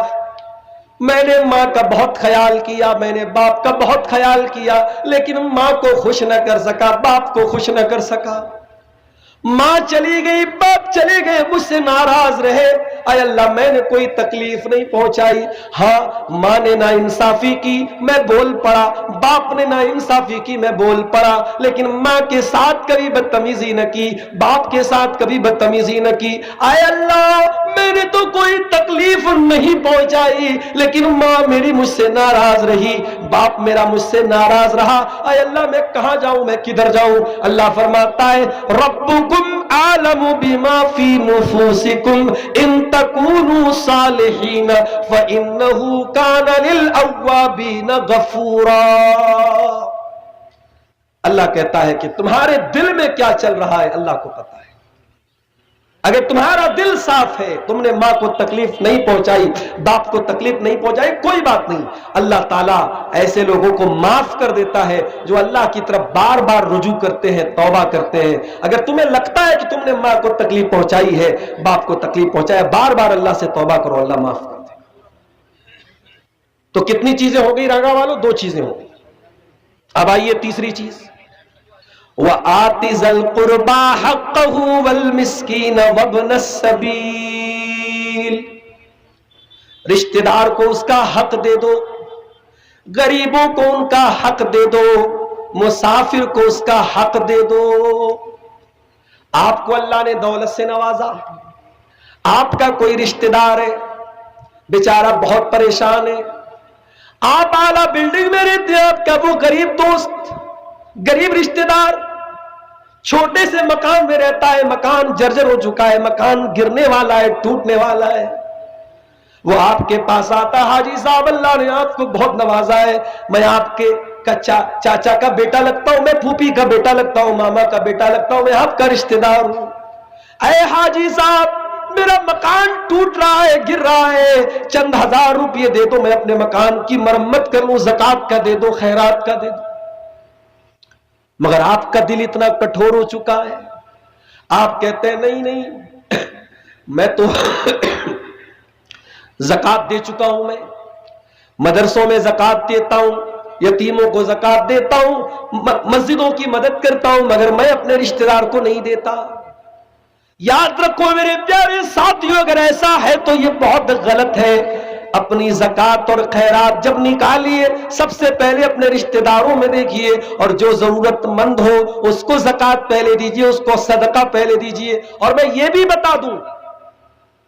S1: میں نے ماں کا بہت خیال کیا، میں نے باپ کا بہت خیال کیا، لیکن ماں کو خوش نہ کر سکا، باپ کو خوش نہ کر سکا. ماں چلی گئی، باپ چلے گئے، مجھ سے ناراض رہے. اے اللہ میں نے کوئی تکلیف نہیں پہنچائی. ہاں ماں نے نا انصافی کی، میں بول پڑا، باپ نے نا انصافی کی، میں بول پڑا، لیکن ماں کے ساتھ کبھی بدتمیزی نہ کی، باپ کے ساتھ کبھی بدتمیزی نہ کی. اے اللہ میں نے تو کوئی تکلیف نہیں پہنچائی، لیکن ماں میری مجھ سے ناراض رہی، باپ میرا مجھ سے ناراض رہا. اے اللہ میں کہاں جاؤں، میں کدھر جاؤں؟ اللہ فرماتا ہے ربکم عالم بما فی نفوسکم ان تکونوا صالحین فانہ کان للاوابین غفورا. اللہ کہتا ہے کہ تمہارے دل میں کیا چل رہا ہے اللہ کو پتا ہے. اگر تمہارا دل صاف ہے، تم نے ماں کو تکلیف نہیں پہنچائی، باپ کو تکلیف نہیں پہنچائی، کوئی بات نہیں. اللہ تعالیٰ ایسے لوگوں کو معاف کر دیتا ہے جو اللہ کی طرف بار بار رجوع کرتے ہیں، توبہ کرتے ہیں. اگر تمہیں لگتا ہے کہ تم نے ماں کو تکلیف پہنچائی ہے، باپ کو تکلیف پہنچایا، بار بار اللہ سے توبہ کرو، اللہ معاف کر دے. تو کتنی چیزیں ہو گئی راگا والو؟ دو چیزیں ہو گئی. اب آئیے تیسری چیز، وَآتِ ذَا الْقُرْبَى حَقَّهُ وَالْمِسْكِينَ وَابْنَ السَّبِيلِ، رشتہ دار کو اس کا حق دے دو، غریبوں کو ان کا حق دے دو، مسافر کو اس کا حق دے دو. آپ کو اللہ نے دولت سے نوازا، آپ کا کوئی رشتہ دار ہے بیچارہ بہت پریشان ہے، آپ اعلیٰ بلڈنگ میں رہتے ہیں، آپ کا وہ غریب دوست، غریب رشتہ دار چھوٹے سے مکان میں رہتا ہے، مکان جرجر ہو چکا ہے، مکان گرنے والا ہے، ٹوٹنے والا ہے. وہ آپ کے پاس آتا، حاجی صاحب اللہ نے آپ کو بہت نوازا ہے، میں آپ کے چاچا کا بیٹا لگتا ہوں، میں پھوپھی کا بیٹا لگتا ہوں، ماما کا بیٹا لگتا ہوں، میں آپ کا رشتہ دار ہوں. اے حاجی صاحب میرا مکان ٹوٹ رہا ہے، گر رہا ہے، چند ہزار روپے دے دو، میں اپنے مکان کی مرمت کر لوں، زکات کا دے دو، خیرات کا دے دو۔ مگر آپ کا دل اتنا کٹھور ہو چکا ہے، آپ کہتے ہیں نہیں نہیں، میں تو زکات دے چکا ہوں، میں مدرسوں میں زکات دیتا ہوں، یتیموں کو زکات دیتا ہوں، مسجدوں کی مدد کرتا ہوں، مگر میں اپنے رشتہ دار کو نہیں دیتا۔ یاد رکھو میرے پیارے ساتھیوں، اگر ایسا ہے تو یہ بہت غلط ہے۔ اپنی زکات اور خیرات جب نکالیے، سب سے پہلے اپنے رشتہ داروں میں دیکھیے، اور جو ضرورت مند ہو اس کو زکات پہلے دیجیے، اس کو صدقہ پہلے دیجیے۔ اور میں یہ بھی بتا دوں،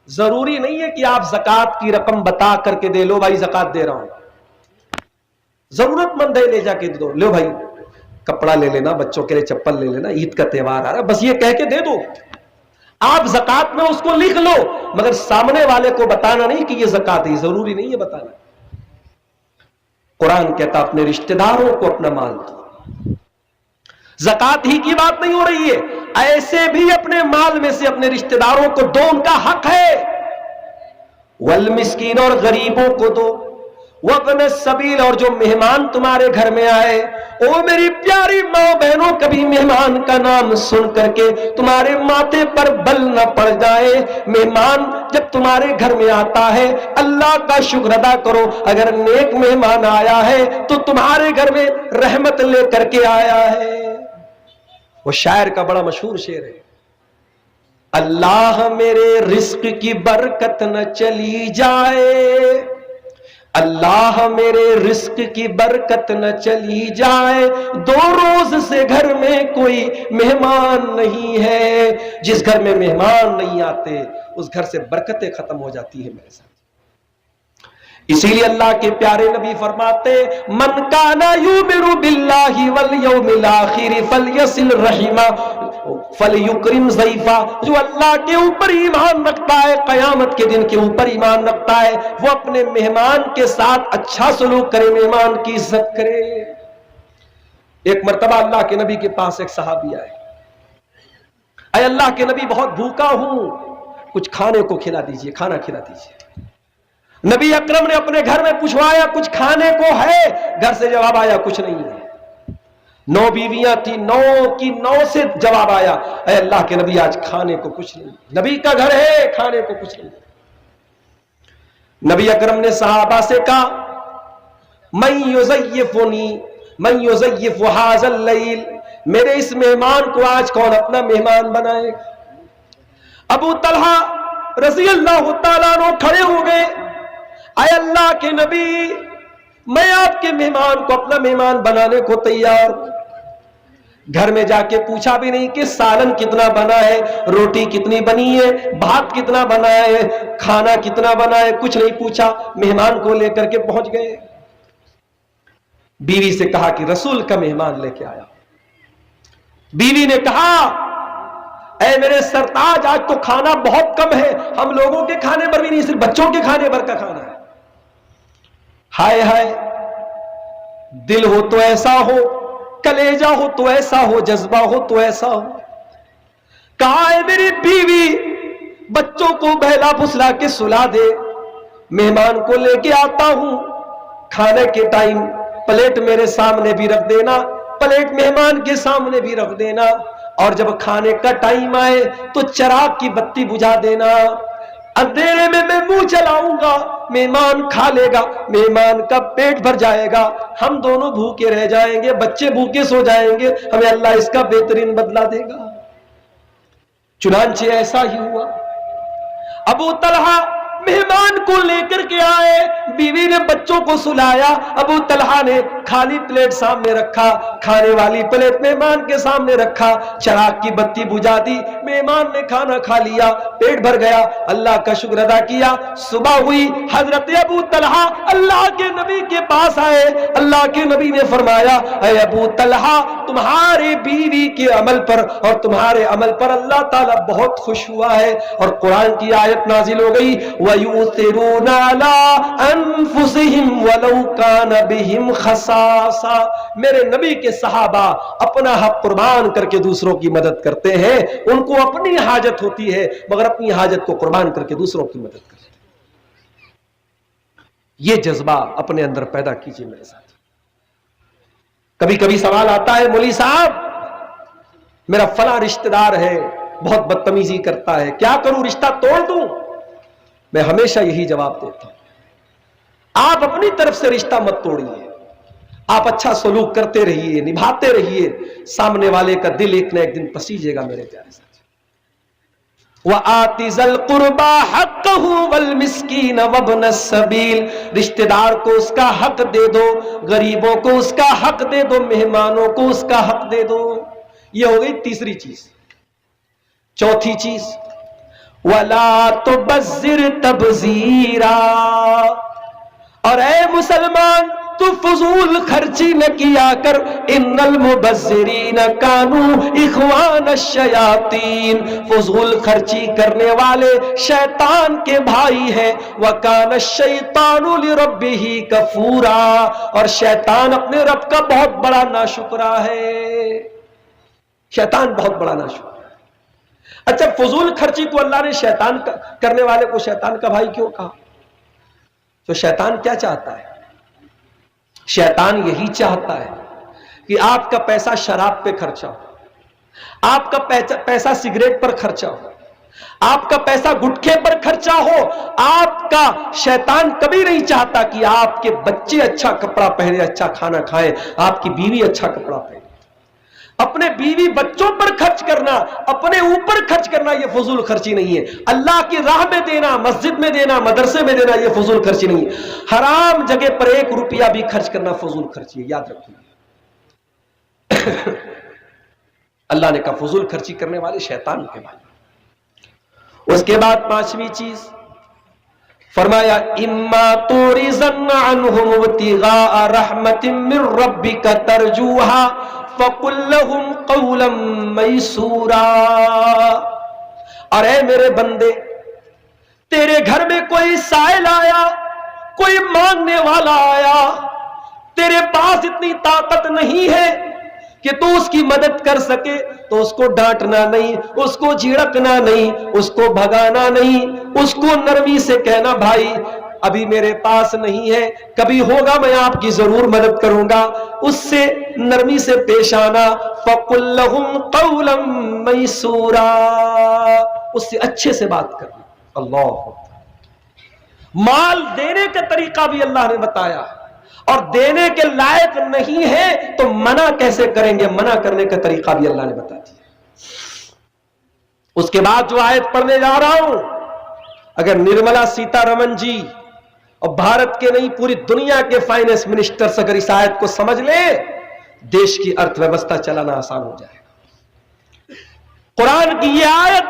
S1: ضروری نہیں ہے کہ آپ زکات کی رقم بتا کر کے دے لو بھائی زکات دے رہا ہوں، ضرورت مند ہے لے جا کے دو، لو بھائی کپڑا لے لینا، بچوں کے لیے چپل لے لینا، عید کا تہوار آ رہا ہے، بس یہ کہہ کے دے دو۔ آپ زکات میں اس کو لکھ لو، مگر سامنے والے کو بتانا نہیں کہ یہ زکات ہے، ضروری نہیں ہے بتانا۔ قرآن کہتا اپنے رشتہ داروں کو اپنا مال دو۔ زکات ہی کی بات نہیں ہو رہی ہے، ایسے بھی اپنے مال میں سے اپنے رشتہ داروں کو دو، ان کا حق ہے۔ والمسکین، اور غریبوں کو دو، وابن السبیل، اور جو مہمان تمہارے گھر میں آئے۔ او میری پیاری ماں بہنوں، کبھی مہمان کا نام سن کر کے تمہارے ماتھے پر بل نہ پڑ جائے۔ مہمان جب تمہارے گھر میں آتا ہے، اللہ کا شکر ادا کرو، اگر نیک مہمان آیا ہے تو تمہارے گھر میں رحمت لے کر کے آیا ہے۔ وہ شاعر کا بڑا مشہور شعر ہے، اللہ میرے رزق کی برکت نہ چلی جائے، اللہ میرے رزق کی برکت نہ چلی جائے، 2 روز سے گھر میں کوئی مہمان نہیں ہے۔ جس گھر میں مہمان نہیں آتے اس گھر سے برکتیں ختم ہو جاتی ہیں میرے ساتھ۔ اسی لیے اللہ کے پیارے نبی فرماتے، من کان یؤمن باللہ والیوم الآخر فلیصل رحمہ فلیکرم ضیفہ، جو اللہ کے اوپر ایمان رکھتا ہے، قیامت کے دن کے اوپر ایمان رکھتا ہے، وہ اپنے مہمان کے ساتھ اچھا سلوک کرے، مہمان کی عزت کرے۔ ایک مرتبہ اللہ کے نبی کے پاس ایک صحابی آئے، اے اللہ کے نبی بہت بھوکا ہوں، کچھ کھانے کو کھلا دیجئے، کھانا کھلا دیجئے۔ نبی اکرم نے اپنے گھر میں پوچھوایا کچھ کھانے کو ہے؟ گھر سے جواب آیا کچھ نہیں ہے۔ 9 بیویاں تھی، 9 کی 9 سے جواب آیا، اے اللہ کے نبی آج کھانے کو کچھ نہیں۔ نبی کا گھر ہے، کھانے کو کچھ نہیں۔ نبی اکرم نے صحابہ سے کہا، من یضیفنی من یضیف ھذا اللیل، میرے اس مہمان کو آج کون اپنا مہمان بنائے گا؟ ابو طلحہ رضی اللہ تعالیٰ عنہ کھڑے ہو گئے، اے اللہ کے نبی میں آپ کے مہمان کو اپنا مہمان بنانے کو تیار ہوں۔ گھر میں جا کے پوچھا بھی نہیں کہ سالن کتنا بنا ہے، روٹی کتنی بنی ہے، بھات کتنا بنا ہے، کھانا کتنا بنا ہے، کچھ نہیں پوچھا، مہمان کو لے کر کے پہنچ گئے۔ بیوی سے کہا کہ رسول کا مہمان لے کے آیا۔ بیوی نے کہا، اے میرے سرتاج آج تو کھانا بہت کم ہے، ہم لوگوں کے کھانے پر بھی نہیں، صرف بچوں کے کھانے پر کا کھانا ہے۔ ہائے ہائے، دل ہو تو ایسا ہو، کلیجہ ہو تو ایسا ہو، جذبہ ہو تو ایسا ہو۔ کہا ہے میری بیوی بچوں کو بہلا پھسلا کے سلا دے، مہمان کو لے کے آتا ہوں، کھانے کے ٹائم پلیٹ میرے سامنے بھی رکھ دینا، پلیٹ مہمان کے سامنے بھی رکھ دینا، اور جب کھانے کا ٹائم آئے تو چراغ کی بتی بجھا دینا، اندھیرے میں میں منہ چلاؤں گا، مہمان کھا لے گا، مہمان کا پیٹ بھر جائے گا، ہم دونوں بھوکے رہ جائیں گے، بچے بھوکے سو جائیں گے، ہمیں اللہ اس کا بہترین بدلہ دے گا۔ چنانچہ ایسا ہی ہوا۔ ابو طلحہ مہمان کو لے کر کے آئے، بیوی نے بچوں کو سلایا، ابو طلحہ نے خالی پلیٹ سامنے رکھا، کھانے والی پلیٹ مہمان کے سامنے رکھا، چراغ کی بتی بجھا دی، مہمان نے کھانا کھا لیا، پیٹ بھر گیا، اللہ کا شکر ادا کیا۔ صبح ہوئی، حضرت ابو طلحہ اللہ کے نبی کے پاس آئے، اللہ کے نبی نے فرمایا، اے ابو طلحہ تمہارے بیوی کے عمل پر اور تمہارے عمل پر اللہ تعالیٰ بہت خوش ہوا ہے. اور قرآن کی آیت نازل ہو گئی وَيُؤْثِرُونَ عَلَىٰ أَنفُسِهِمْ وَلَوْ كَانَ بِهِمْ خَصَاصَةٌ. میرے نبی کے صحابہ اپنا حق قربان کر کے دوسروں کی مدد کرتے ہیں. ان کو اپنی حاجت ہوتی ہے مگر اپنی حاجت کو قربان کر کے دوسروں کی مدد کرتے ہیں. یہ جذبہ اپنے اندر پیدا کیجئے میرے ساتھ. کبھی کبھی سوال آتا ہے مولوی صاحب میرا فلاں رشتہ دار ہے بہت بدتمیزی کرتا ہے, کیا کروں, رشتہ توڑ دوں؟ میں ہمیشہ یہی جواب دیتا ہوں آپ اپنی طرف سے رشتہ مت توڑیے, آپ اچھا سلوک کرتے رہیے, نبھاتے رہیے, سامنے والے کا دل ایک نہ ایک دن پسیجے گا میرے پیارے ساتھ. وَآتِ ذَا الْقُرْبَى حَقَّهُ وَالْمِسْكِينَ وَابْنَ السَّبِيلِ. رشتہ دار کو اس کا حق دے دو, غریبوں کو اس کا حق دے دو, مہمانوں کو اس کا حق دے دو. یہ ہو گئی تیسری چیز. چوتھی چیز وَلَا تُبَذِّرْ تَبْذِيرًا. اور اے مسلمان تو فضول خرچی نہ کیا کر. ان المبذرین کانوا اخوان الشیاطین. فضول خرچی کرنے والے شیطان کے بھائی ہیں. وکان الشیطان لربہ کفورا. اور شیطان اپنے رب کا بہت بڑا ناشکرا ہے. شیطان بہت بڑا ناشکرا ہے. اچھا فضول خرچی کو اللہ نے شیطان کرنے والے کو شیطان کا بھائی کیوں کہا؟ تو شیطان کیا چاہتا ہے؟ شیطان یہی چاہتا ہے کہ آپ کا پیسہ شراب پہ خرچہ ہو, آپ کا پیسہ سگریٹ پر خرچہ ہو, آپ کا پیسہ گٹکے پر خرچہ ہو. آپ کا شیطان کبھی نہیں چاہتا کہ آپ کے بچے اچھا کپڑا پہنے, اچھا کھانا کھائیں, آپ کی بیوی اچھا کپڑا پہنے. اپنے بیوی بچوں پر خرچ کرنا, اپنے اوپر خرچ کرنا یہ فضول خرچی نہیں ہے. اللہ کی راہ میں دینا, مسجد میں دینا, مدرسے میں دینا یہ فضول خرچی نہیں ہے. حرام جگہ پر 1 روپیہ بھی خرچ کرنا فضول خرچی ہے, یاد رکھیے. اللہ نے کہا فضول خرچی کرنے والے شیطان کے بھائی. اس کے بعد 5ویں چیز فرمایا اما تورزن عنہم ابتغاء رحمت من ربک ترجوها فقل لهم قولا میسورا. اور اے میرے بندے تیرے گھر میں کوئی سائل آیا, کوئی مانگنے والا آیا, تیرے پاس اتنی طاقت نہیں ہے کہ تو اس کی مدد کر سکے, تو اس کو ڈانٹنا نہیں, اس کو جھڑکنا نہیں, اس کو بھگانا نہیں, اس کو نرمی سے کہنا بھائی ابھی میرے پاس نہیں ہے, کبھی ہوگا میں آپ کی ضرور مدد کروں گا. اس سے نرمی سے پیش آنا. فَقُلْ لَهُمْ قَوْلًا مَيْسُورًا. اس سے اچھے سے بات کرنا. اللہ مال دینے کا طریقہ بھی اللہ نے بتایا, اور دینے کے لائق نہیں ہے تو منع کیسے کریں گے, منع کرنے کا طریقہ بھی اللہ نے بتا دیا. اس کے بعد جو آیت پڑھنے جا رہا ہوں, اگر نرملا سیتا رمن جی اور بھارت کے نہیں پوری دنیا کے فائنانس منسٹرز اگر اس آیت کو سمجھ لیں, دیش کی ارتھ ویوستھا چلانا آسان ہو جائے گا. قرآن کی یہ آیت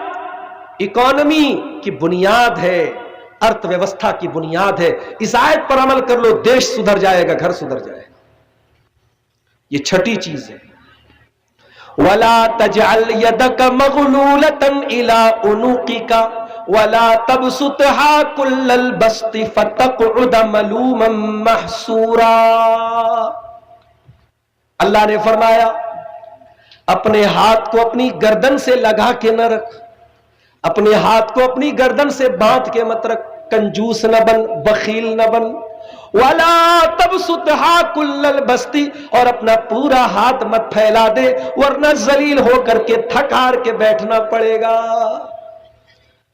S1: اکانومی کی بنیاد ہے, ارتھ ویوستھا کی بنیاد ہے. اس آیت پر عمل کر لو, دیش سدھر جائے گا, گھر سدھر جائے گا. یہ چھٹی چیز ہے. وَلَا تَجْعَلْ يَدَكَ مَغْلُولَةً إِلَىٰ عُنُوقِكَ وَلَا تَبْسُطْهَا كُلَّ الْبَسْطِ فَتَقْعُدَ مَلُومًا مَحْسُورًا. اللہ نے فرمایا اپنے ہاتھ کو اپنی گردن سے لگا کے نہ رکھ, اپنے ہاتھ کو اپنی گردن سے باندھ کے مت رکھ, کنجوس نہ بن, بخیل نہ بن. وَلَا تَبْسُطْهَا كُلَّ الْبَسْطِ, اور اپنا پورا ہاتھ مت پھیلا دے ورنہ ذلیل ہو کر کے تھک ہار کے بیٹھنا پڑے گا.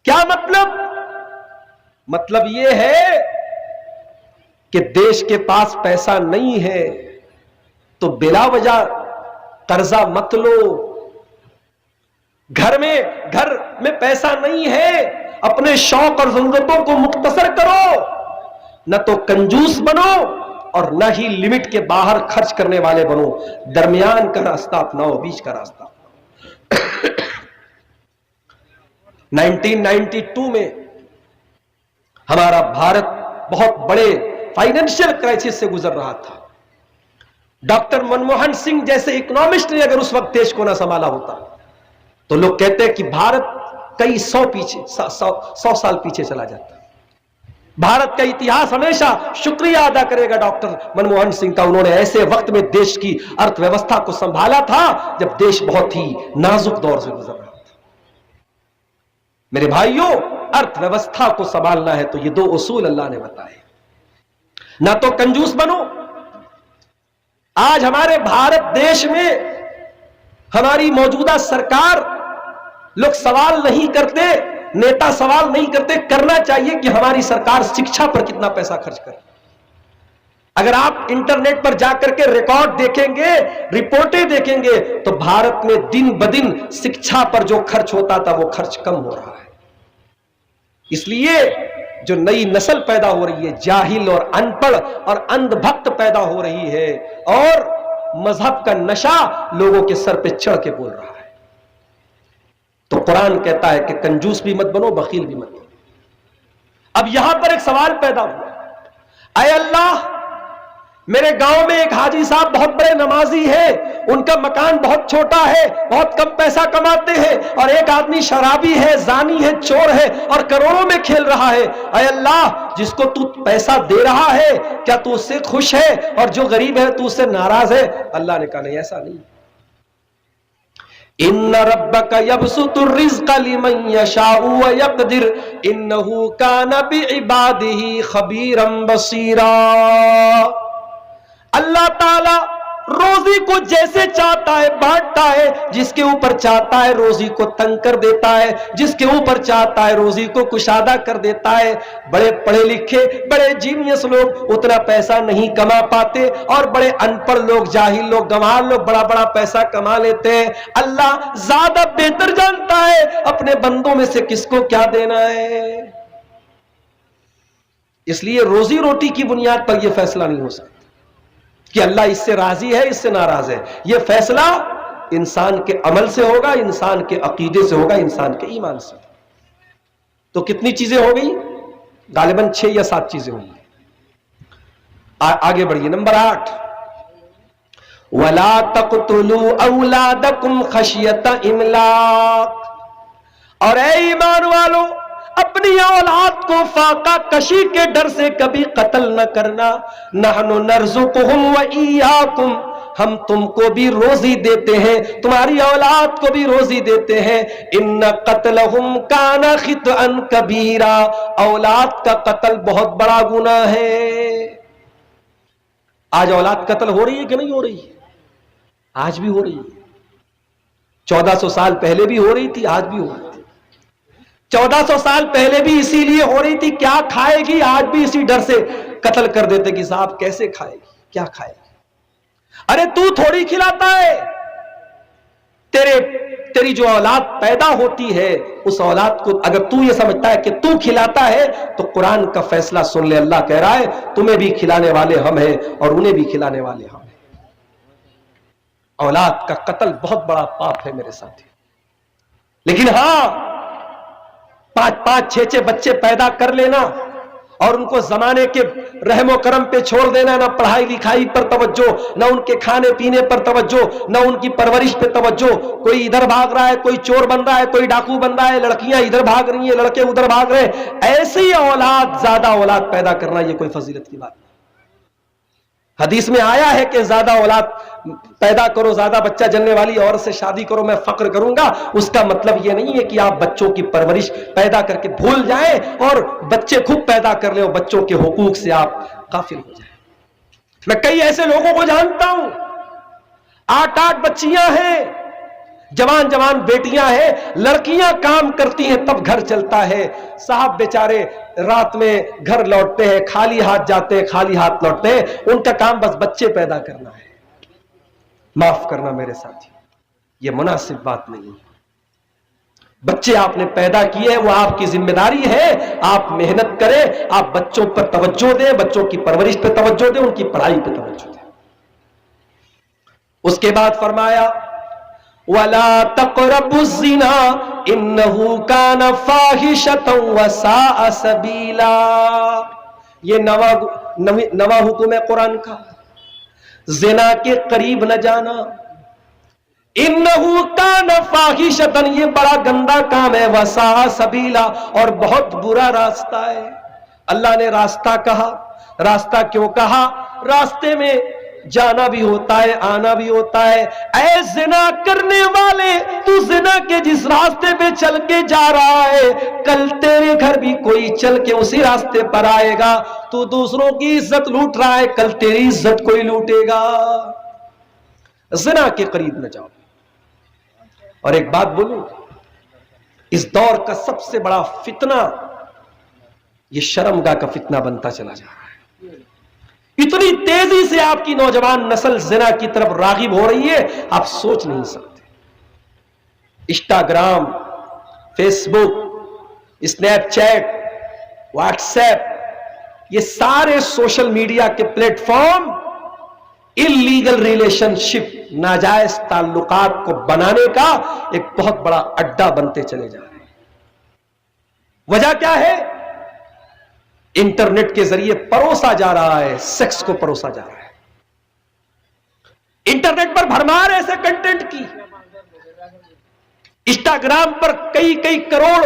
S1: کیا مطلب؟ مطلب یہ ہے کہ دیش کے پاس پیسہ نہیں ہے تو بلا وجہ قرضہ مت لو. گھر میں پیسہ نہیں ہے, اپنے شوق اور ضرورتوں کو مختصر کرو, نہ تو کنجوس بنو اور نہ ہی لمٹ کے باہر خرچ کرنے والے بنو. درمیان کا راستہ اپناؤ, بیچ کا راستہ اپناؤ. 1992 میں ہمارا بھارت بہت بڑے فائنینشیل کرائسس سے گزر رہا تھا. ڈاکٹر منموہن سنگھ جیسے اکنامسٹ نے اگر اس وقت دیش کو نہ سنبھالا ہوتا تو لوگ کہتے ہیں کہ بھارت کئی سو سال پیچھے چلا جاتا. بھارت کا اتہاس ہمیشہ شکریہ ادا کرے گا ڈاکٹر منموہن سنگھ کا. انہوں نے ایسے وقت میں دیش کی ارتھ ویوستھا کو سنبھالا تھا جب دیش بہت ہی نازک دور سے گزر رہا تھا. میرے بھائیوں، ارتھ ویوستھا کو سنبھالنا ہے تو یہ دو اصول اللہ نے بتائے. نہ تو کنجوس بنو. آج ہمارے بھارت دیش میں ہماری موجودہ سرکار لوگ سوال نہیں کرتے، نیتا سوال نہیں کرتے. کرنا چاہیے کہ ہماری سرکار شکشا پر کتنا پیسہ خرچ کرے. اگر آپ انٹرنیٹ پر جا کر کے ریکارڈ دیکھیں گے، رپورٹیں دیکھیں گے تو بھارت میں دن بدن شکشا پر جو خرچ ہوتا تھا وہ خرچ کم ہو رہا ہے. اس لیے جو نئی نسل پیدا ہو رہی ہے، جاہل اور ان پڑھ اور اندھ بھکت پیدا ہو رہی ہے، اور مذہب کا نشہ لوگوں کے سر پہ چڑھ کے بول رہا ہے. تو قرآن کہتا ہے کہ کنجوس بھی مت بنو، بخیل بھی مت بنو. اب یہاں پر ایک سوال پیدا ہوا، اے اللہ، میرے گاؤں میں ایک حاجی صاحب بہت بڑے نمازی ہیں، ان کا مکان بہت چھوٹا ہے، بہت کم پیسہ کماتے ہیں، اور ایک آدمی شرابی ہے، زانی ہے، چور ہے، اور کروڑوں میں کھیل رہا ہے. اے اللہ، جس کو تو پیسہ دے رہا ہے کیا تو اس سے خوش ہے، اور جو غریب ہے تو اس سے ناراض ہے؟ اللہ نے کہا نہیں، ایسا نہیں. ان ربک یبسط الرزق لمن یشاء ویقدر انہ کان بعبادہ خبیرا بصیرا. اللہ تعالی روزی کو جیسے چاہتا ہے بانٹتا ہے، جس کے اوپر چاہتا ہے روزی کو تنگ کر دیتا ہے، جس کے اوپر چاہتا ہے روزی کو کشادہ کر دیتا ہے. بڑے پڑھے لکھے، بڑے جینیس لوگ اتنا پیسہ نہیں کما پاتے، اور بڑے ان پڑھ لوگ، جاہل لوگ، گنوار لوگ بڑا بڑا پیسہ کما لیتے ہیں. اللہ زیادہ بہتر جانتا ہے اپنے بندوں میں سے کس کو کیا دینا ہے. اس لیے روزی روٹی کی بنیاد پر یہ فیصلہ نہیں ہو سکتا کہ اللہ اس سے راضی ہے، اس سے ناراض ہے. یہ فیصلہ انسان کے عمل سے ہوگا، انسان کے عقیدے سے ہوگا، انسان کے ایمان سے. تو کتنی چیزیں ہو گئی؟ غالباً 6 یا 7 چیزیں ہوئی. آگے بڑھیے. نمبر 8، وَلَا تَقْتُلُوا أَوْلَادَكُمْ خَشْيَةَ إِمْلَاقٍ. اور اے ایمان والو، اپنی اولاد کو فاقہ کشی کے ڈر سے کبھی قتل نہ کرنا. نحن نرزقہم وإیاکم، ہم تم کو بھی روزی دیتے ہیں، تمہاری اولاد کو بھی روزی دیتے ہیں. ان قتلہم کان خطئا کبیرا، اولاد کا قتل بہت بڑا گناہ ہے. آج اولاد قتل ہو رہی ہے کہ نہیں ہو رہی ہے؟ آج بھی ہو رہی ہے. 1400 سال پہلے بھی ہو رہی تھی، آج بھی ہو رہی تھی. 1400 سال پہلے بھی اسی لیے ہو رہی تھی، کیا کھائے گی، آج بھی اسی ڈر سے قتل کر دیتے کہ صاحب کیسے کھائے گی، کیا کھائے گی. ارے تو تھوڑی کھلاتا ہے. تیری جو اولاد پیدا ہوتی ہے، اس اولاد کو اگر تو یہ سمجھتا ہے کہ تو کھلاتا ہے تو قرآن کا فیصلہ سن لے. اللہ کہہ رہا ہے تمہیں بھی کھلانے والے ہم ہیں اور انہیں بھی کھلانے والے ہم ہیں. اولاد کا قتل بہت بڑا پاپ ہے میرے ساتھی. لیکن ہاں، 5 6 بچے پیدا کر لینا اور ان کو زمانے کے رحم و کرم پہ چھوڑ دینا، نہ پڑھائی لکھائی پر توجہ، نہ ان کے کھانے پینے پر توجہ، نہ ان کی پرورش پہ توجہ. کوئی ادھر بھاگ رہا ہے، کوئی چور بن رہا ہے، کوئی ڈاکو بن رہا ہے، لڑکیاں ادھر بھاگ رہی ہیں، لڑکے ادھر بھاگ رہے ہیں. ایسی اولاد، زیادہ اولاد پیدا کرنا یہ کوئی فضیلت کی بات نہیں. حدیث میں آیا ہے کہ زیادہ اولاد پیدا کرو، زیادہ بچہ جننے والی عورت سے شادی کرو، میں فخر کروں گا. اس کا مطلب یہ نہیں ہے کہ آپ بچوں کی پرورش پیدا کر کے بھول جائیں اور بچے خود پیدا کر لیں اور بچوں کے حقوق سے آپ غافل ہو جائیں. میں کئی ایسے لوگوں کو جانتا ہوں، 8 بچیاں ہیں، جوان بیٹیاں ہیں، لڑکیاں کام کرتی ہیں تب گھر چلتا ہے. صاحب بیچارے رات میں گھر لوٹتے ہیں، خالی ہاتھ جاتے ہیں، خالی ہاتھ لوٹتے ہیں. ان کا کام بس بچے پیدا کرنا ہے. معاف کرنا میرے ساتھی، یہ مناسب بات نہیں ہے. بچے آپ نے پیدا کیے، وہ آپ کی ذمہ داری ہے. آپ محنت کریں، آپ بچوں پر توجہ دیں، بچوں کی پرورش پہ توجہ دیں، ان کی پڑھائی پہ توجہ دیں. اس کے بعد فرمایا وَلَا تَقْرَبُوا الزِّنَا إِنَّهُ كَانَ فَاحِشَةً وَسَاءَ سَبِيلًا. یہ نواں حکم ہے قرآن کا. زنا کے قریب نہ جانا. انہو کان فاحشۃ، یہ بڑا گندا کام ہے. وساء سبیلا، اور بہت برا راستہ ہے. اللہ نے راستہ کہا. راستہ کیوں کہا؟ راستے میں جانا بھی ہوتا ہے، آنا بھی ہوتا ہے. اے زنا کرنے والے، تو زنا کے جس راستے پہ چل کے جا رہا ہے، کل تیرے گھر بھی کوئی چل کے اسی راستے پر آئے گا. تو دوسروں کی عزت لوٹ رہا ہے، کل تیری عزت کوئی لوٹے گا. زنا کے قریب نہ جاؤ. اور ایک بات بولوں، اس دور کا سب سے بڑا فتنہ یہ شرمگاہ کا فتنہ بنتا چلا جا رہا ہے. اتنی تیزی سے آپ کی نوجوان نسل زنا کی طرف راغب ہو رہی ہے، آپ سوچ نہیں سکتے. انسٹاگرام، فیس بک، اسنیپ چیٹ، واٹس ایپ، یہ سارے سوشل میڈیا کے پلیٹ فارم انلیگل ریلیشن شپ، ناجائز تعلقات کو بنانے کا ایک بہت بڑا اڈا بنتے چلے جا رہے ہیں. وجہ کیا ہے؟ انٹرنیٹ کے ذریعے پروسا جا رہا ہے، سیکس کو پروسا جا رہا ہے. انٹرنیٹ پر بھرمار ایسے کنٹینٹ کی. انسٹاگرام پر کئی کروڑ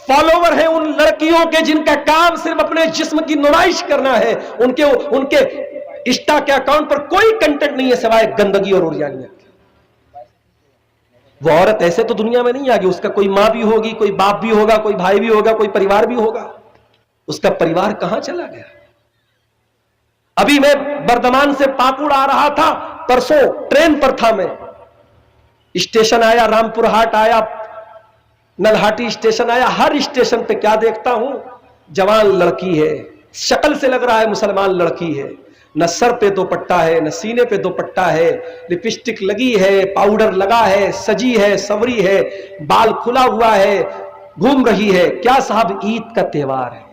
S1: فالوور ہیں ان لڑکیوں کے جن کا کام صرف اپنے جسم کی نمائش کرنا ہے. ان کے انسٹا کے اکاؤنٹ پر کوئی کنٹینٹ نہیں ہے سوائے گندگی اور اوریانیت کے. وہ عورت ایسے تو دنیا میں نہیں آگی. اس کا کوئی ماں بھی ہوگی، کوئی باپ بھی ہوگا، کوئی بھائی بھی ہوگا، کوئی پریوار بھی ہوگا. اس کا پریوار کہاں چلا گیا؟ ابھی میں بردمان سے پاکوڑ آ رہا تھا، پرسوں ٹرین پر تھا میں. اسٹیشن آیا، رامپور ہاٹ آیا، نلہاٹی اسٹیشن آیا. ہر اسٹیشن پہ کیا دیکھتا ہوں؟ جوان لڑکی ہے، شکل سے لگ رہا ہے مسلمان لڑکی ہے. نہ سر پہ دوپٹہ ہے، نہ سینے پہ دوپٹہ ہے، لپسٹک لگی ہے، پاؤڈر لگا ہے، سجی ہے، سوری ہے، بال کھلا ہوا ہے، گھوم رہی ہے. کیا صاحب، عید کا تہوار ہے.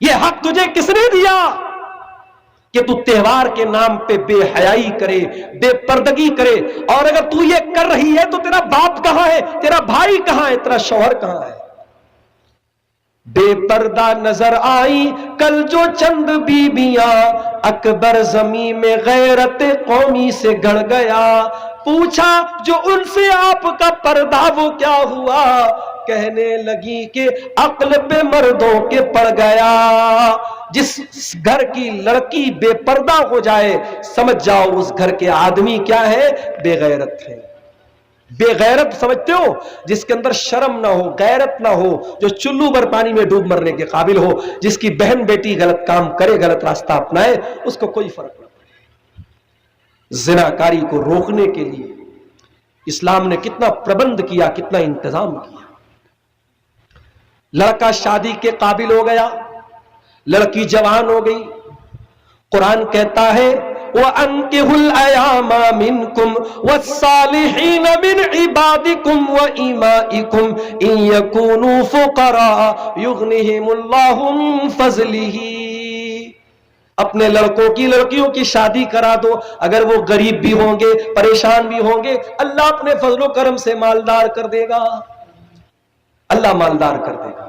S1: یہ حق تجھے کس نے دیا کہ تو تہوار کے نام پہ بے حیائی کرے، بے پردگی کرے؟ اور اگر تو یہ کر رہی ہے تو تیرا باپ کہاں ہے، تیرا بھائی کہاں ہے، تیرا شوہر کہاں ہے؟ بے پردہ نظر آئی کل جو چند بیبیاں، اکبر زمین میں غیرت قومی سے گڑ گیا. پوچھا جو ان سے آپ کا پردہ وہ کیا ہوا؟ کہنے لگی کہ عقل پہ مردوں کے پڑ گیا. جس گھر کی لڑکی بے پردہ ہو جائے، سمجھ جاؤ اس گھر کے آدمی کیا ہے؟ بے غیرت ہے. بے غیرت سمجھتے ہو؟ جس کے اندر شرم نہ ہو، غیرت نہ ہو، جو چلو بھر پانی میں ڈوب مرنے کے قابل ہو. جس کی بہن بیٹی غلط کام کرے، غلط راستہ اپنائے، اس کو کوئی فرق نہ پڑے. زناکاری کو روکنے کے لیے اسلام نے کتنا پربند کیا، کتنا انتظام کیا. لڑکا شادی کے قابل ہو گیا، لڑکی جوان ہو گئی. قرآن کہتا ہے وَأَنكِحُوا الْأَيَامَ مِنكُمْ وَالصَّالِحِينَ مِنْ عِبَادِكُمْ وَإِمَائِكُمْ إِن يَكُونُوا فُقَرَاءَ يُغْنِهِمُ اللَّهُ مِنْ فَضْلِهِ. اپنے لڑکوں کی لڑکیوں کی شادی کرا دو. اگر وہ غریب بھی ہوں گے، پریشان بھی ہوں گے، اللہ اپنے فضل و کرم سے مالدار کر دے گا. اللہ مالدار کر دے گا.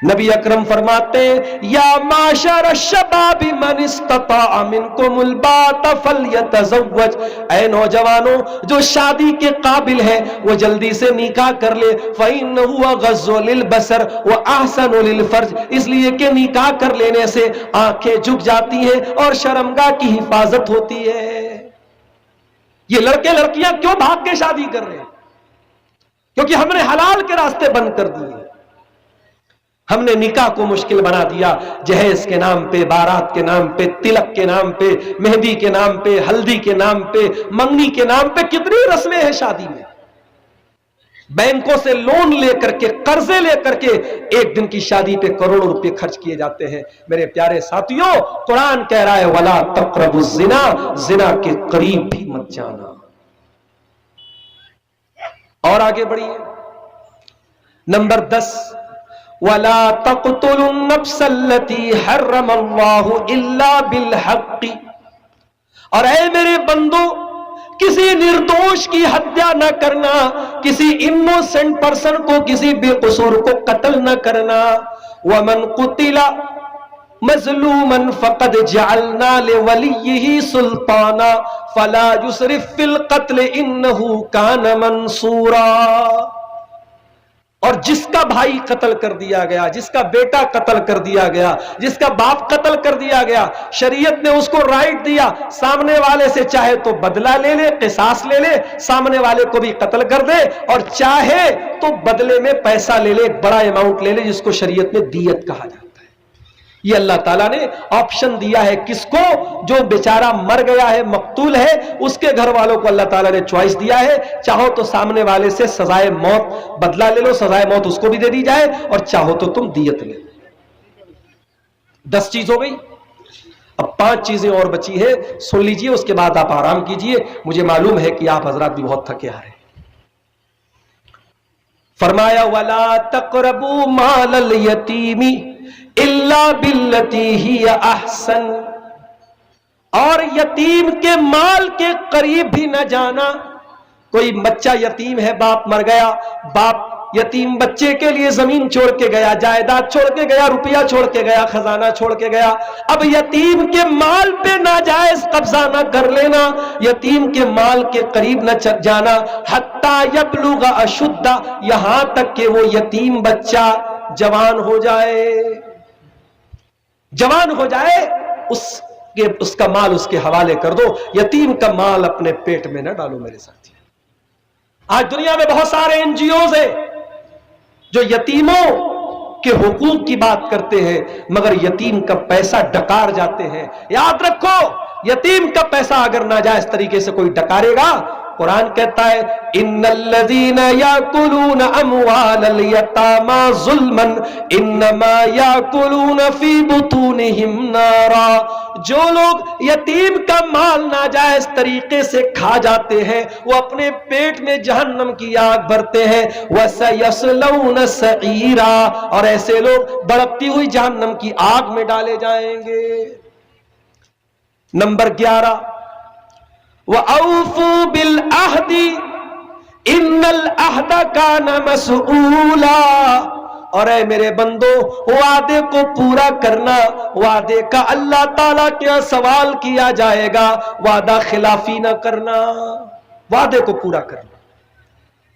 S1: نبی اکرم فرماتے یا معاشر الشباب من استطاع منکم الباءۃ فلیتزوج. اے نوجوانوں، جو شادی کے قابل ہے وہ جلدی سے نکاح کر لے. فإنه أغض للبصر وأحسن للفرج. اس لیے کہ نکاح کر لینے سے آنکھیں جھک جاتی ہیں اور شرمگاہ کی حفاظت ہوتی ہے. یہ لڑکے لڑکیاں کیوں بھاگ کے شادی کر رہے ہیں؟ کیونکہ ہم نے حلال کے راستے بند کر دیے. ہم نے نکاح کو مشکل بنا دیا. جہیز کے نام پہ، بارات کے نام پہ، تلک کے نام پہ، مہندی کے نام پہ، ہلدی کے نام پہ، منگنی کے نام پہ کتنی رسمیں ہیں شادی میں. بینکوں سے لون لے کر کے، قرضے لے کر کے ایک دن کی شادی پہ کروڑوں روپے خرچ کیے جاتے ہیں. میرے پیارے ساتھیوں، قرآن کہہ رہا ہے وَلَا تَقْرَبُوا الزِّنَا. زنا کے قریب بھی مت جانا. اور آگے بڑھیے. نمبر 10 وَلَا تَقْتُلُوا النَّفْسَ الَّتِي حَرَّمَ اللَّهُ إِلَّا بِالْحَقِّ. اور اے میرے بندو، کسی نردوش کی ہتیا نہ کرنا، کسی انوسنٹ پرسن کو، کسی بے قصور کو قتل نہ کرنا. وَمَنْ قُتِلَ مظلوما فقد جعلنا لوليه سلطانا فلا يسرف في القتل انه كان منصورا. اور جس کا بھائی قتل کر دیا گیا، جس کا بیٹا قتل کر دیا گیا، جس کا باپ قتل کر دیا گیا، شریعت نے اس کو رائٹ دیا سامنے والے سے چاہے تو بدلہ لے لے، قصاص لے لے، سامنے والے کو بھی قتل کر دے، اور چاہے تو بدلے میں پیسہ لے لے، ایک بڑا اماؤنٹ لے لے، جس کو شریعت میں دیت کہا جاتا ہے. یہ اللہ تعالیٰ نے آپشن دیا ہے کس کو؟ جو بیچارہ مر گیا ہے، مقتول ہے، اس کے گھر والوں کو اللہ تعالیٰ نے چوائس دیا ہے، چاہو تو سامنے والے سے سزائے موت بدلہ لے لو، سزائے موت اس کو بھی دے دی جائے، اور چاہو تو تم دیت لے لو. 10 چیز ہو گئی. اب 5 چیزیں اور بچی ہیں، سن لیجئے، اس کے بعد آپ آرام کیجئے. مجھے معلوم ہے کہ آپ حضرات بھی بہت تھکے آ رہے ہیں. فرمایا وَلَا تَقْرَبُوا مَالَ الْيَتِيمِ إِلَّا بِالَّتِي هِيَ أَحْسَنُ، اور یتیم کے مال کے قریب بھی نہ جانا. کوئی بچہ یتیم ہے، باپ مر گیا، باپ یتیم بچے کے لیے زمین چھوڑ کے گیا، جائیداد چھوڑ کے گیا، روپیہ چھوڑ کے گیا، خزانہ چھوڑ کے گیا. اب یتیم کے مال پہ ناجائز قبضہ نہ کر لینا، یتیم کے مال کے قریب نہ جانا. حتی یبلغ اشدہ، یہاں تک کہ وہ یتیم بچہ جوان ہو جائے. جوان ہو جائے اس کا مال اس کے حوالے کر دو. یتیم کا مال اپنے پیٹ میں نہ ڈالو میرے ساتھی. آج دنیا میں بہت سارے NGOs ہیں جو یتیموں کے حقوق کی بات کرتے ہیں، مگر یتیم کا پیسہ ڈکار جاتے ہیں. یاد رکھو، یتیم کا پیسہ اگر ناجائز طریقے سے کوئی ڈکارے گا، قرآن کہتا ہے ان الذین یاکلون اموال الیتامی ظلما انما یاکلون فی بطونہم نارا. جو لوگ یتیم کا مال ناجائز طریقے سے کھا جاتے ہیں، وہ اپنے پیٹ میں جہنم کی آگ بھرتے ہیں. وَسَيَصْلَوْنَ سَعِيرًا، اور ایسے لوگ بڑکتی ہوئی جہنم کی آگ میں ڈالے جائیں گے. نمبر 11 وَأَوْفُوا بِالْعَهْدِ إِنَّ الْعَهْدَ كَانَ مَسْئُولًا. اور اے میرے بندو، وعدے کو پورا کرنا، وعدے کا اللہ تعالیٰ کیا سوال کیا جائے گا. وعدہ خلافی نہ کرنا، وعدے کو پورا کرنا.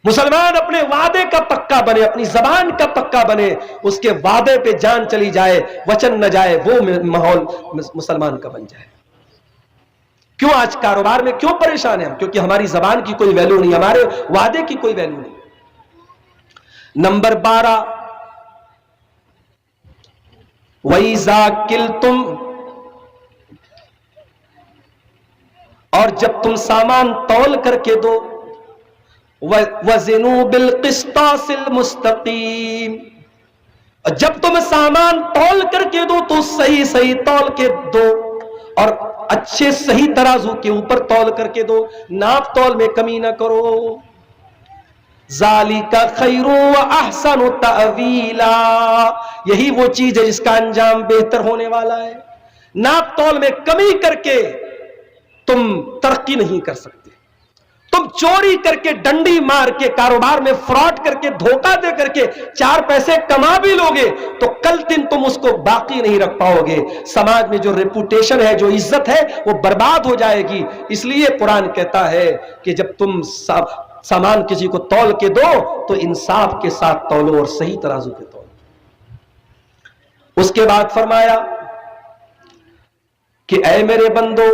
S1: مسلمان اپنے وعدے کا پکا بنے، اپنی زبان کا پکا بنے. اس کے وعدے پہ جان چلی جائے، وچن نہ جائے، وہ ماحول مسلمان کا بن جائے. کیوں آج کاروبار میں کیوں پریشان ہیں ہم؟ کیونکہ ہماری زبان کی کوئی ویلیو نہیں، ہمارے وعدے کی کوئی ویلیو نہیں. نمبر 12 وَإِذَا كِلْتُمْ، اور جب تم سامان تول کر کے دو. وَزِنُوا بِالْقِسْطَاسِ الْمُسْتَقِيمِ، جب تم سامان تول کر کے دو تو صحیح صحیح تول کے دو، اور اچھے صحیح ترازو کے اوپر تول کر کے دو، ناپ تول میں کمی نہ کرو. ذالک خیر و احسن تأویلا، یہی وہ چیز ہے جس کا انجام بہتر ہونے والا ہے. ناپ تول میں کمی کر کے تم ترقی نہیں کر سکتے. تم چوری کر کے، ڈنڈی مار کے، کاروبار میں فراڈ کر کے، دھوکہ دے کر کے 4 پیسے کما بھی لوگے تو کل دن تم اس کو باقی نہیں رکھ پاؤ گے. سماج میں جو ریپوٹیشن ہے، جو عزت ہے، وہ برباد ہو جائے گی. اس لیے قرآن کہتا ہے کہ جب تم سامان کسی کو تول کے دو تو انصاف کے ساتھ تولو اور صحیح ترازو پہ تولو. اس کے بعد فرمایا کہ اے میرے بندو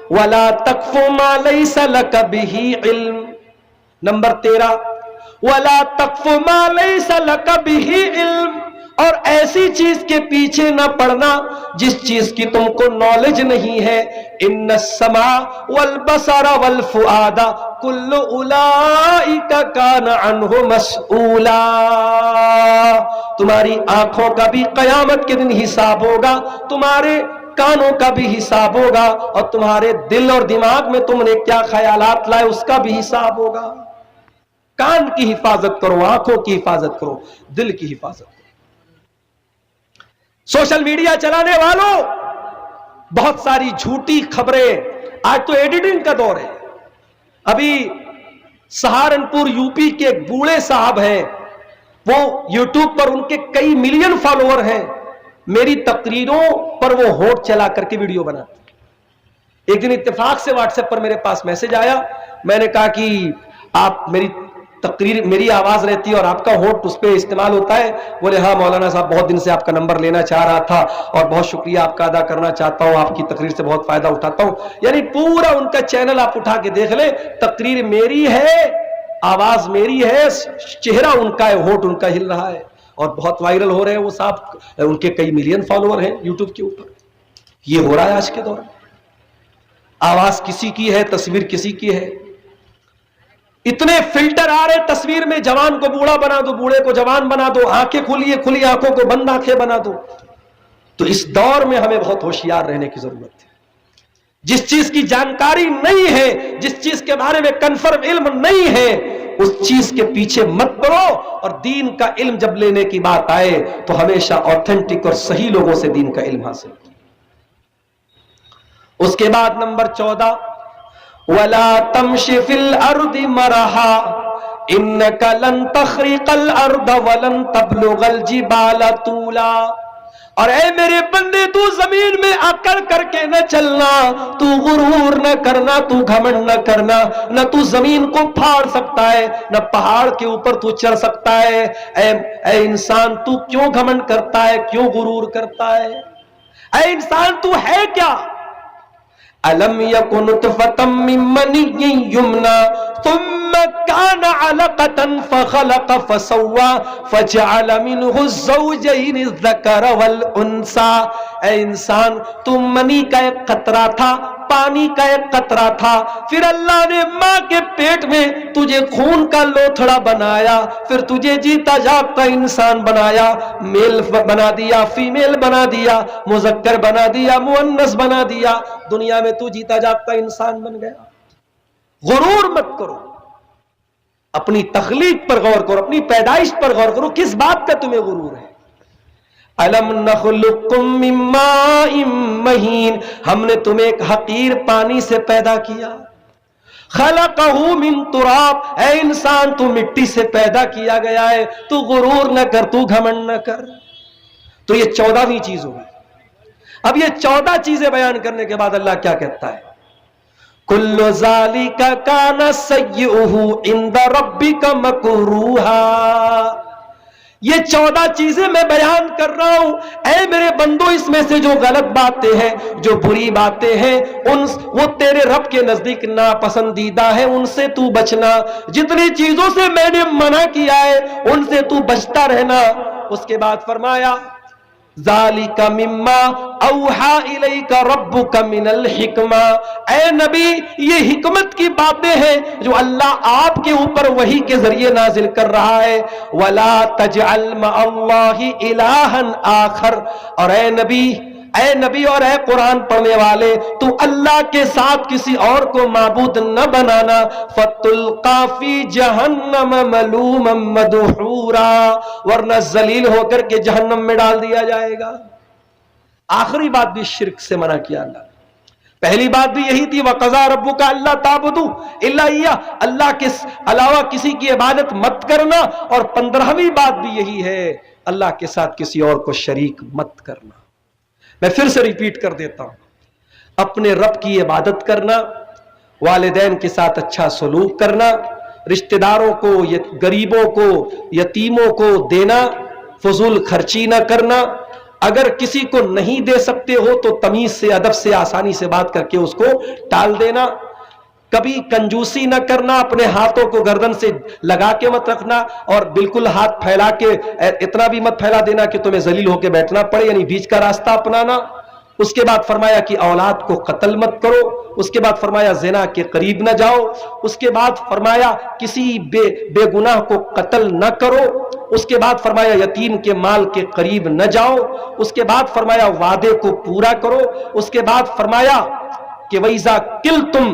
S1: وَلَا تَقْفُ مَا لَيْسَ لَكَ بِهِ عِلْمٍ. نمبر 13 وَلَا تَقْفُ مَا لَيْسَ لَكَ بِهِ عِلْمٍ، اور ایسی چیز کے پیچھے نہ پڑنا جس چیز کی تم کو نالج نہیں ہے. ان السمع والبصر والفؤاد کل اولئک کان عنہ مسئولا. تمہاری آنکھوں کا بھی قیامت کے دن حساب ہوگا، تمہارے کانوں کا بھی حساب ہوگا، اور تمہارے دل اور دماغ میں تم نے کیا خیالات لائے اس کا بھی حساب ہوگا. کان کی حفاظت کرو، آنکھوں کی حفاظت کرو، دل کی حفاظت کرو. سوشل میڈیا چلانے والوں، بہت ساری جھوٹی خبریں. آج تو ایڈیٹنگ کا دور ہے. ابھی سہارنپور یوپی کے بوڑھے صاحب ہیں، وہ یوٹیوب پر ان کے کئی ملین فالوور ہیں. میری تقریروں پر وہ ہونٹ چلا کر کے ویڈیو بناتے. ایک دن اتفاق سے واٹس ایپ پر میرے پاس میسج آیا. میں نے کہا کہ آپ میری تقریر میری آواز رہتی ہے اور آپ کا ہونٹ اس پہ استعمال ہوتا ہے. بولے ہاں مولانا صاحب بہت دن سے آپ کا نمبر لینا چاہ رہا تھا اور بہت شکریہ آپ کا ادا کرنا چاہتا ہوں, آپ کی تقریر سے بہت فائدہ اٹھاتا ہوں. یعنی پورا ان کا چینل آپ اٹھا کے دیکھ لیں, تقریر میری ہے, آواز میری ہے, چہرہ ان کا ہے, ہونٹ ان کا ہل رہا ہے اور بہت وائرل ہو رہے ہیں وہ صاحب. ان کے کئی ملین فالوور ہیں یوٹیوب کے اوپر. یہ ہو رہا ہے آج کے دور میں. آواز کسی کی ہے, تصویر کسی کی ہے. اتنے فلٹر آ رہے تصویر میں, جوان کو بوڑھا بنا دو, بوڑھے کو جوان بنا دو, آنکھیں کھلی ہے کھلی آنکھوں کو بند آنکھیں بنا دو. تو اس دور میں ہمیں بہت ہوشیار رہنے کی ضرورت ہے. جس چیز کی جانکاری نہیں ہے, جس چیز کے بارے میں کنفرم علم نہیں ہے, اس چیز کے پیچھے مت پڑو. اور دین کا علم جب لینے کی بات آئے تو ہمیشہ آتھینٹک اور صحیح لوگوں سے دین کا علم حاصل کرو. اس کے بعد نمبر 14, وَلَا تَمْشِ فِي الْأَرْضِ مَرَحًا إِنَّكَ لَن تَخْرِقَ الْأَرْضَ وَلَن تَبْلُغَ الْجِبَالَ طُولًا. اور اے میرے بندے, تو زمین میں اکڑ کر کے نہ چلنا, تو غرور نہ کرنا, تو گھمنڈ نہ کرنا. نہ تو زمین کو پھاڑ سکتا ہے, نہ پہاڑ کے اوپر تو چڑھ سکتا ہے. اے انسان, تو کیوں گھمنڈ کرتا ہے, کیوں غرور کرتا ہے؟ اے انسان, تو ہے کیا؟ أَلَمْ يَكُنْ نُطْفَةً مِّن مَّنِيٍّ يُمْنَىٰ ثُمَّ كَانَ عَلَقَةً فَخَلَقَ فَسَوَّىٰ فَجَعَلَ مِنْهُ الزَّوْجَيْنِ الذَّكَرَ وَالْأُنثَىٰ. اے انسان, تو منی کا ایک قطرہ تھا, پانی کا ایک قطرہ تھا, پھر اللہ نے ماں کے پیٹ میں تجھے خون کا لوتھڑا بنایا, پھر تجھے جیتا جاگتا انسان بنایا, میل بنا دیا, فیمیل بنا دیا, مذکر بنا دیا, مؤنث بنا دیا. دنیا میں تو جیتا جاگتا انسان بن گیا. غرور مت کرو, اپنی تخلیق پر غور کرو, اپنی پیدائش پر غور کرو. کس بات کا تمہیں غرور ہے؟ أَلَمْ نَخْلُقكُّم مِّن مَّاءٍ مَّهِينٍ, ہم نے تمہیں ایک حقیر پانی سے پیدا کیا. خَلَقَهُ مِن تُرَابٍ, اے انسان تو مٹی سے پیدا کیا گیا ہے. تو غرور نہ کر, تو گھمنڈ نہ کر. تو یہ 14ویں چیز ہوگی. اب یہ 14 چیزیں بیان کرنے کے بعد اللہ کیا کہتا ہے؟ كُلُّ ذَلِكَ كَانَ سَيِّئُهُ عِندَ رَبِّكَ مَكْرُوهًا. یہ 14 چیزیں میں بیان کر رہا ہوں, اے میرے بندو, اس میں سے جو غلط باتیں ہیں, جو بری باتیں ہیں, وہ تیرے رب کے نزدیک ناپسندیدہ ہے, ان سے تو بچنا. جتنی چیزوں سے میں نے منع کیا ہے ان سے تو بچتا رہنا. اس کے بعد فرمایا ذالک مما اوحا الیک ربک من الحکمہ. اے نبی, یہ حکمت کی باتیں ہیں جو اللہ آپ کے اوپر وحی کے ذریعے نازل کر رہا ہے. ولا تجعل مع اللہ الہا آخر. اور اے نبی اور اے قرآن پڑھنے والے, تو اللہ کے ساتھ کسی اور کو معبود نہ بنانا. فَتُلْقَىٰ فِي جَهَنَّمَ مَلُومًا مَدْحُورًا, ورنہ ذلیل ہو کر کے جہنم میں ڈال دیا جائے گا. آخری بات بھی شرک سے منع کیا اللہ نے. پہلی بات بھی یہی تھی وَقَضَىٰ رَبُّكَ أَلَّا تَعْبُدُوا إِلَّا إِيَّاهُ, اللہ کے علاوہ کسی کی عبادت مت کرنا. اور 15ویں بات بھی یہی ہے, اللہ کے ساتھ کسی اور کو شریک مت کرنا. میں پھر سے ریپیٹ کر دیتا ہوں, اپنے رب کی عبادت کرنا, والدین کے ساتھ اچھا سلوک کرنا, رشتہ داروں کو, غریبوں کو, یتیموں کو دینا, فضول خرچی نہ کرنا. اگر کسی کو نہیں دے سکتے ہو تو تمیز سے, ادب سے, آسانی سے بات کر کے اس کو ٹال دینا. کبھی کنجوسی نہ کرنا, اپنے ہاتھوں کو گردن سے لگا کے مت رکھنا, اور بالکل ہاتھ پھیلا کے اتنا بھی مت پھیلا دینا کہ تمہیں ذلیل ہو کے بیٹھنا پڑے, یعنی بیچ کا راستہ اپنانا. اس کے بعد فرمایا کہ اولاد کو قتل مت کرو. اس کے بعد فرمایا زنا کے قریب نہ جاؤ. اس کے بعد فرمایا کسی بے گناہ کو قتل نہ کرو. اس کے بعد فرمایا یتیم کے مال کے قریب نہ جاؤ. اس کے بعد فرمایا وعدے کو پورا کرو. اس کے بعد فرمایا کہ وَإِذَا قِلْتُمْ,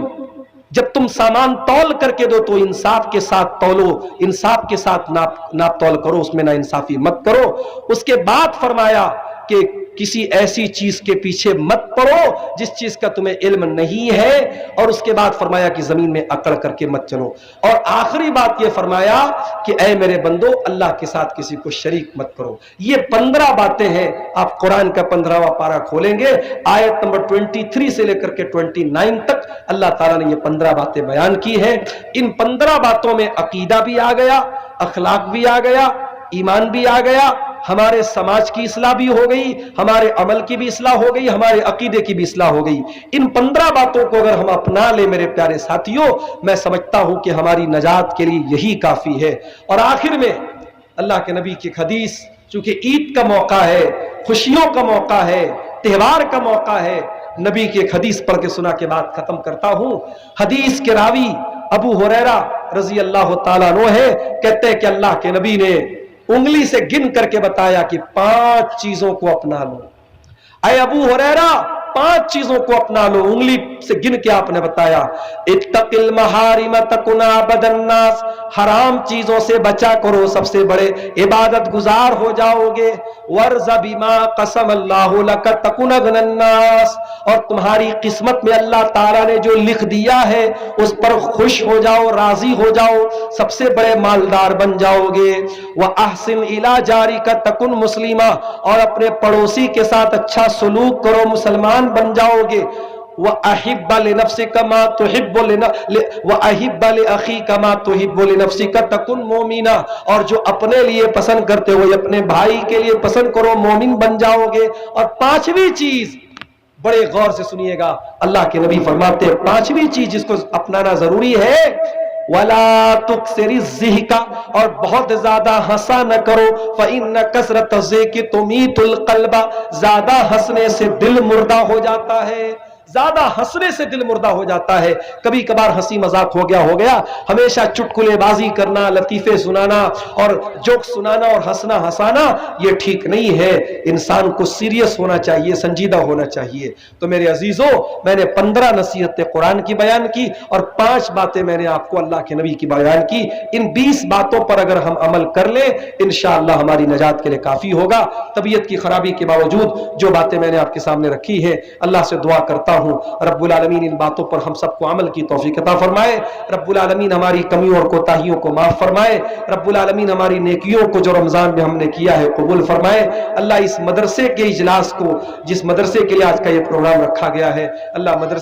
S1: جب تم سامان تول کر کے دو تو انصاف کے ساتھ تولو, انصاف کے ساتھ ناپ تول کرو, اس میں نا انصافی مت کرو. اس کے بعد فرمایا کہ کسی ایسی چیز کے پیچھے مت پڑو جس چیز کا تمہیں علم نہیں ہے، اور اس کے بعد فرمایا کہ زمین میں اکڑ کر کے مت چلو، اور آخری بات یہ فرمایا کہ اے میرے بندو اللہ کے ساتھ کسی کو شریک مت کرو۔ یہ 15 باتیں ہیں۔ آپ قرآن کا 15واں پارہ کھولیں گے، آیت نمبر 23 سے لے کر کے 29 تک اللہ تعالیٰ نے یہ 15 باتیں بیان کی ہیں۔ ان 15 باتوں میں عقیدہ بھی آ گیا، اخلاق بھی آ گیا، ایمان بھی آ گیا، ہمارے سماج کی اصلاح بھی ہو گئی، ہمارے عمل کی بھی اصلاح ہو گئی، ہمارے عقیدے کی بھی اصلاح ہو گئی۔ ان 15 باتوں کو اگر ہم اپنا لیں میرے پیارے ساتھیوں، میں سمجھتا ہوں کہ ہماری نجات کے لیے یہی کافی ہے۔ اور آخر میں اللہ کے نبی کی حدیث، چونکہ عید کا موقع ہے، خوشیوں کا موقع ہے، تہوار کا موقع ہے، نبی کی ایک حدیث پڑھ کے سنا کے بعد ختم کرتا ہوں۔ حدیث کے راوی ابو ہریرہ رضی اللہ تعالیٰ عنہ ہے، کہتے ہیں کہ اللہ کے نبی نے انگلی سے گن کر کے بتایا کہ 5 چیزوں کو اپنا لو۔ اے ابو ہریرہ 5 چیزوں کو اپنا لو، انگلی سے گن کے آپ نے بتایا۔ اتق المحارم تکن عبد الناس، حرام چیزوں سے بچا کرو، سب سے بڑے عبادت گزار ہو جاؤ گے۔ ورض بما قسم اللہ لک تکن اغنى الناس، اور تمہاری قسمت میں اللہ تعالیٰ نے جو لکھ دیا ہے اس پر خوش ہو جاؤ، راضی ہو جاؤ، سب سے بڑے مالدار بن جاؤ گے۔ وَأَحْسِنْ إِلَىٰ جَارِكَ تَكُنْ مُسْلِمًا، اور اپنے پڑوسی کے ساتھ اچھا سلوک کرو، مسلمان بن جاؤ گے۔ وَأَحِبَّ لِنَفْسِكَ مَا تُحِبُّ وَأَحِبَّ لِأَخِيكَ مَا تُحِبُّ لِنَفْسِكَ تَكُنْ مُؤْمِنًا، اور جو اپنے لیے پسند کرتے ہو اپنے بھائی کے لیے پسند کرو، مومن بن جاؤ گے۔ اور 5ویں چیز، بڑے غور سے سنیے گا، اللہ کے نبی فرماتے ہیں 5ویں چیز جس کو اپنانا ضروری ہے، وَلَا تُكْثِرِ الضِّحْكَ، اور بہت زیادہ ہنسا نہ کرو، فَإِنَّ كَثْرَةَ الضِّحْكِ تُمِيتُ الْقَلْبَ، زیادہ ہنسنے سے دل مردہ ہو جاتا ہے، زیادہ ہنسنے سے دل مردہ ہو جاتا ہے۔ کبھی کبھار ہنسی مذاق ہو گیا، ہمیشہ چٹکلے بازی کرنا، لطیفے سنانا اور جوک سنانا اور ہنسنا ہنسانا یہ ٹھیک نہیں ہے۔ انسان کو سیریس ہونا چاہیے، سنجیدہ ہونا چاہیے۔ تو میرے عزیزوں، میں نے 15 نصیحتیں قرآن کی بیان کی اور 5 باتیں میں نے آپ کو اللہ کے نبی کی بیان کی۔ ان 20 باتوں پر اگر ہم عمل کر لیں انشاءاللہ ہماری نجات کے لیے کافی ہوگا۔ طبیعت کی خرابی کے باوجود جو باتیں میں نے آپ کے سامنے رکھی ہیں، اللہ سے دعا کرتا ہوں رب العالمین ان باتوں پر ہم سب کو عمل کی توفیق عطا فرمائے۔ رب العالمین ہماری کمیوں اور کوتاہیوں کو معاف فرمائے۔ رب العالمین ہماری نیکیوں کو جو رمضان میں ہم نے کیا ہے قبول فرمائے۔ اللہ اس مدرسے کے اجلاس کو، جس مدرسے کے لیے آج کا یہ پروگرام رکھا گیا ہے، اللہ مدرسے